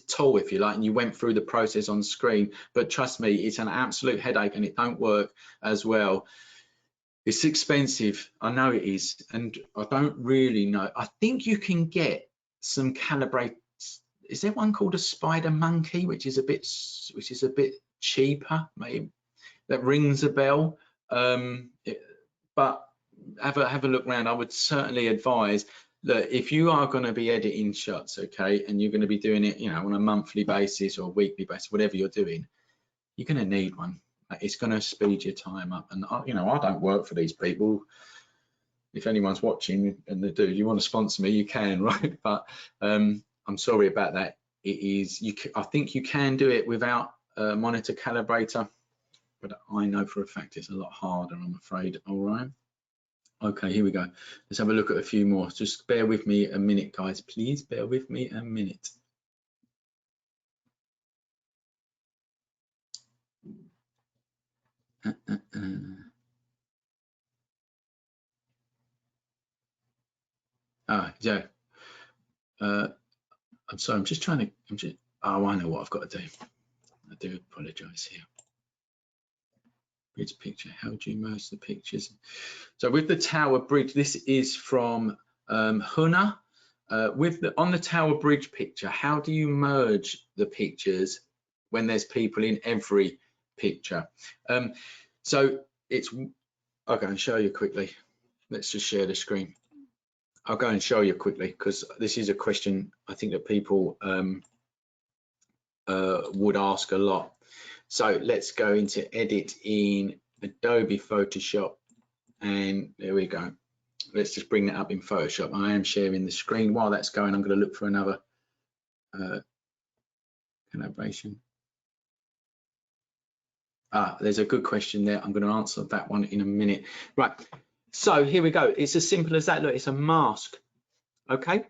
Speaker 1: tool, if you like, and you went through the process on screen. But trust me, it's an absolute headache and it don't work as well. It's expensive, I know it is, and I don't really know. I think you can get some Calibrate. Is there one called a Spider Monkey, which is a bit cheaper, maybe? That rings a bell. but have a look around. I would certainly advise that if you are going to be editing shots, okay, and you're going to be doing it, you know, on a monthly basis or weekly basis, whatever you're doing, you're going to need one. It's going to speed your time up. And you know, I don't work for these people. If anyone's watching and they do, you want to sponsor me, you can, right? But I'm sorry about that. It is, I think you can do it without a monitor calibrator, but I know for a fact it's a lot harder, I'm afraid. All right. Okay, here we go. Let's have a look at a few more. Just bear with me a minute, guys. Please bear with me a minute. Joe. I'm sorry, I'm just trying to, oh, I know what I've got to do. I do apologize here. Bridge picture, how do you merge the pictures? So with the Tower Bridge, this is from Huna. On the Tower Bridge picture, how do you merge the pictures when there's people in every picture? So I'll go and show you quickly. Let's just share the screen. I'll go and show you quickly because this is a question I think that people would ask a lot. So let's go into edit in Adobe Photoshop, and there we go. Let's just bring that up in Photoshop. I am sharing the screen. While that's going, I'm going to look for another calibration. There's a good question there. I'm going to answer that one in a minute. Right, so here we go. It's as simple as that. Look, it's a mask. Okay,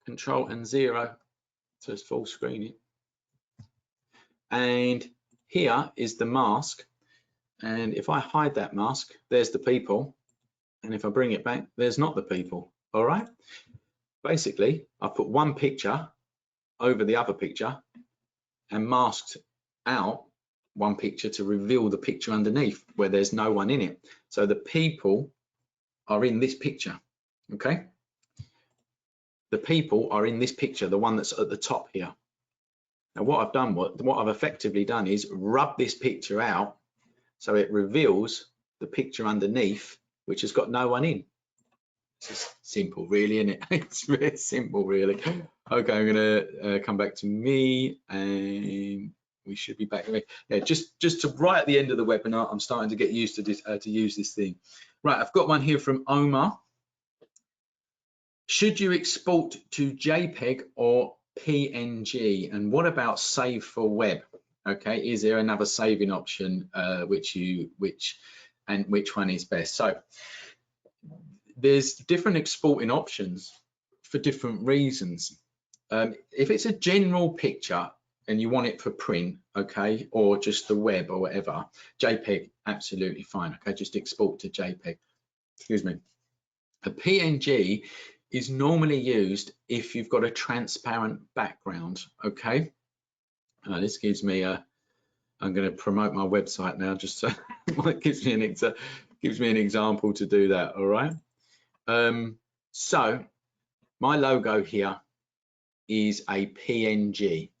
Speaker 1: Control and 0, so it's full screen. And here is the mask, and if I hide that mask, there's the people, and if I bring it back, there's not the people. All right, basically I put one picture over the other picture and masked out one picture to reveal the picture underneath where there's no one in it. So the people are in this picture. Okay, the people are in this picture, the one that's at the top here. Now what I've done, what I've effectively done is rub this picture out so it reveals the picture underneath, which has got no one in. It's just simple, really, isn't it? It's really simple, really. Okay, I'm gonna come back to me, and we should be back. Yeah, just to right at the end of the webinar, I'm starting to get used to this, to use this thing. Right, I've got one here from Omar. Should you export to JPEG or PNG, and what about save for web? Okay, is there another saving option which one is best? So there's different exporting options for different reasons. If it's a general picture and you want it for print, okay, or just the web or whatever, JPEG, absolutely fine. Okay, just export to JPEG. Excuse me. A PNG is normally used if you've got a transparent background. Okay, this gives me a, I'm going to promote my website now, just so it gives me an example to do that. All right, so my logo here is a PNG,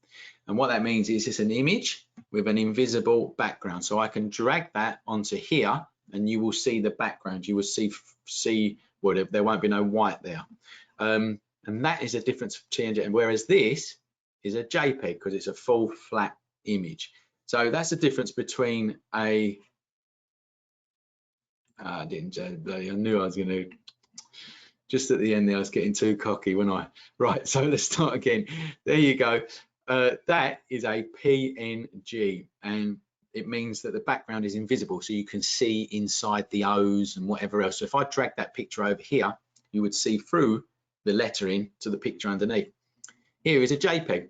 Speaker 1: and what that means is it's an image with an invisible background. So I can drag that onto here and you will see the background. You will see well, there won't be no white there. And that is a difference of PNG, and whereas this is a JPEG because it's a full flat image. So that's the difference between a I knew I was going to, just at the end there I was getting too cocky, when I, right, so let's start again. There you go. That is a PNG, and it means that the background is invisible, so you can see inside the O's and whatever else. So if I drag that picture over here, you would see through the lettering to the picture underneath. Here is a JPEG.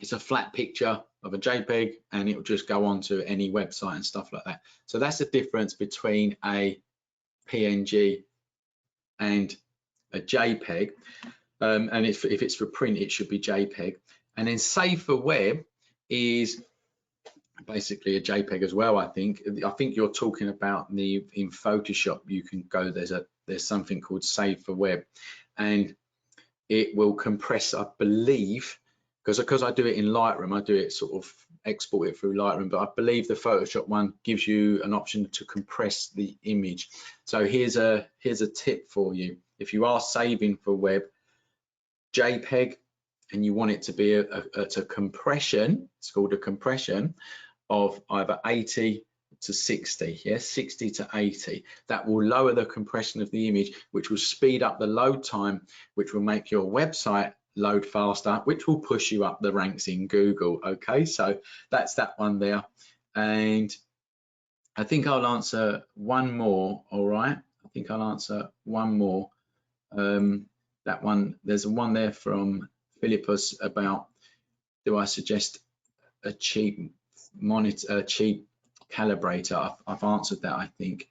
Speaker 1: It's a flat picture of a JPEG, and it will just go on to any website and stuff like that. So that's the difference between a PNG and a JPEG. And if it's for print, it should be JPEG. And then save for web is basically a JPEG as well. I think you're talking about in Photoshop. You can go, there's something called save for web, and it will compress, I believe, because I do it in Lightroom, I do it sort of export it through Lightroom, but I believe the Photoshop one gives you an option to compress the image. So here's a tip for you. If you are saving for web, JPEG, and you want it to be a compression, it's called a compression of either 80 to 60, yes, 60 to 80. That will lower the compression of the image, which will speed up the load time, which will make your website load faster, which will push you up the ranks in Google. Okay, so that's that one there. And I think I'll answer one more. All right, I think I'll answer one more. That one, there's one there from Philippus about, do I suggest a cheap monitor, a cheap calibrator? I've answered that, I think.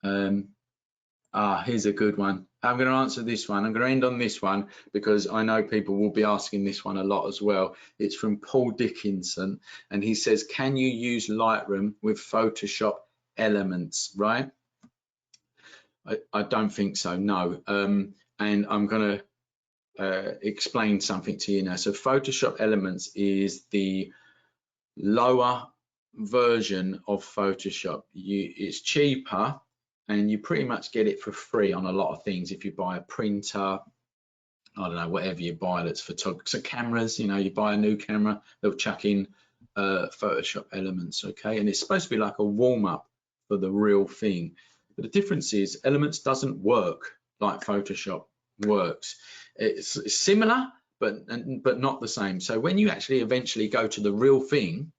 Speaker 1: Here's a good one. I'm going to answer this one. I'm going to end on this one because I know people will be asking this one a lot as well. It's from Paul Dickinson, and he says, can you use Lightroom with Photoshop elements, right? I don't think so, no. And I'm going to explain something to you now. So Photoshop elements is the lower version of Photoshop. It's cheaper, and you pretty much get it for free on a lot of things. If you buy a printer, I don't know, whatever you buy that's photography, so cameras, you know, you buy a new camera, they'll chuck in Photoshop elements, okay? And it's supposed to be like a warm-up for the real thing. But the difference is Elements doesn't work like Photoshop works. It's similar, but not the same. So when you actually eventually go to the real thing,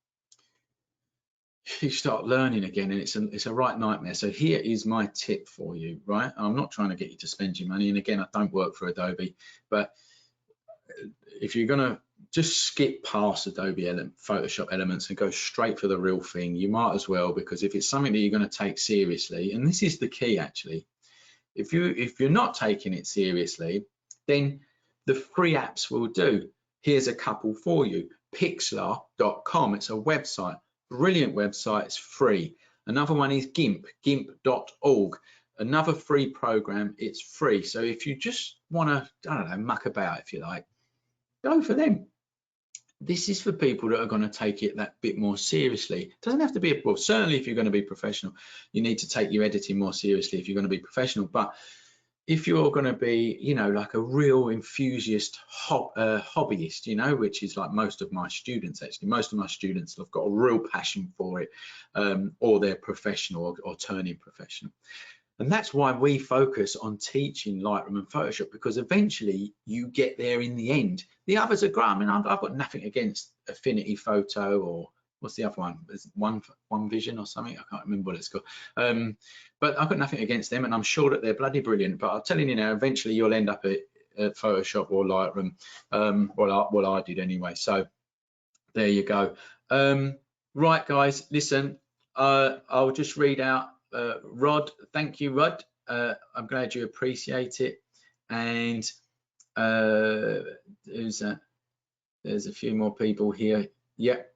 Speaker 1: you start learning again, and it's a right nightmare. So here is my tip for you, right? I'm not trying to get you to spend your money, and again, I don't work for Adobe, but if you're gonna just skip past Adobe Photoshop Elements and go straight for the real thing, you might as well, because if it's something that you're going to take seriously, and this is the key actually, if you're not taking it seriously, then the free apps will do. Here's a couple for you. Pixlr.com, it's a website, brilliant website, it's free. Another one is GIMP, gimp.org, another free program, it's free. So if you just want to, I don't know, muck about, if you like, go for them. This is for people that are going to take it that bit more seriously. It doesn't have to be, well, certainly if you're going to be professional, you need to take your editing more seriously if you're going to be professional. But if you're going to be, you know, like a real enthusiast hobbyist, you know, which is like most of my students, actually, most of my students have got a real passion for it, or they're professional or turning professional. And that's why we focus on teaching Lightroom and Photoshop, because eventually you get there in the end. The others are great. I mean, I've got nothing against Affinity Photo, or what's the other one? There's One Vision or something. I can't remember what it's called. But I've got nothing against them, and I'm sure that they're bloody brilliant. But I'm telling you now, eventually you'll end up at Photoshop or Lightroom. Well, I did anyway. So there you go. Right, guys, listen. I'll just read out. Rod, thank you, Rod. I'm glad you appreciate it. And there's a few more people here. Yep,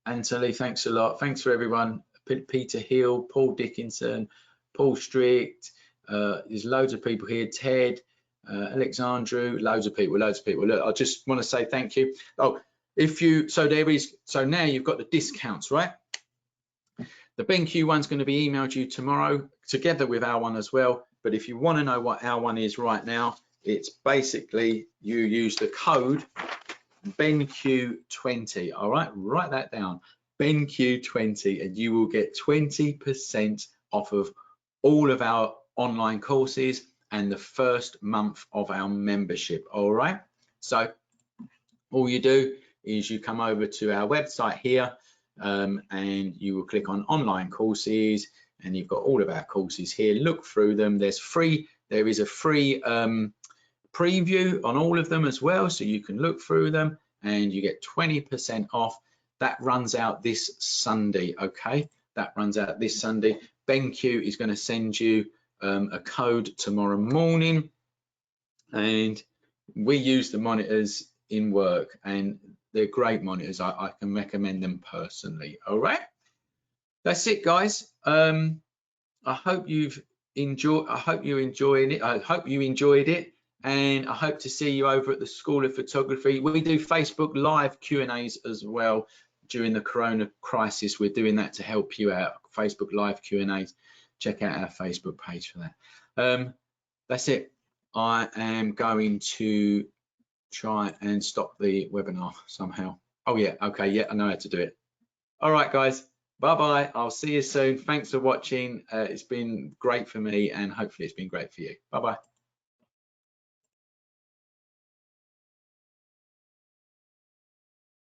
Speaker 1: Anthony, thanks a lot. Thanks for everyone. Peter Hill, Paul Dickinson, Paul Strict. There's loads of people here. Ted, Alexandru, loads of people. Look, I just want to say thank you. Oh, so now you've got the discounts, right? The BenQ one's going to be emailed you tomorrow together with our one as well. But if you want to know what our one is right now, it's basically you use the code BenQ20. All right, write that down, BenQ20, and you will get 20% off of all of our online courses and the first month of our membership. All right, so all you do is you come over to our website here, and you will click on online courses, and you've got all of our courses here. Look through them. There is a free preview on all of them as well, so you can look through them and you get 20% off. That runs out this Sunday. Okay, that runs out this Sunday. BenQ is going to send you a code tomorrow morning, and we use the monitors in work, and they're great monitors. I can recommend them personally. All right, that's it, guys. I hope you enjoyed it, and I hope to see you over at the School of Photography. We do Facebook Live Q&As as well. during the Corona crisis, we're doing that to help you out. Facebook Live Q&As. Check out our Facebook page for that. That's it. I am going to try and stop the webinar somehow. Oh yeah, okay, yeah, I know how to do it. All right, guys, bye-bye. I'll see you soon. Thanks for watching. It's been great for me, and hopefully it's been great for you. Bye-bye.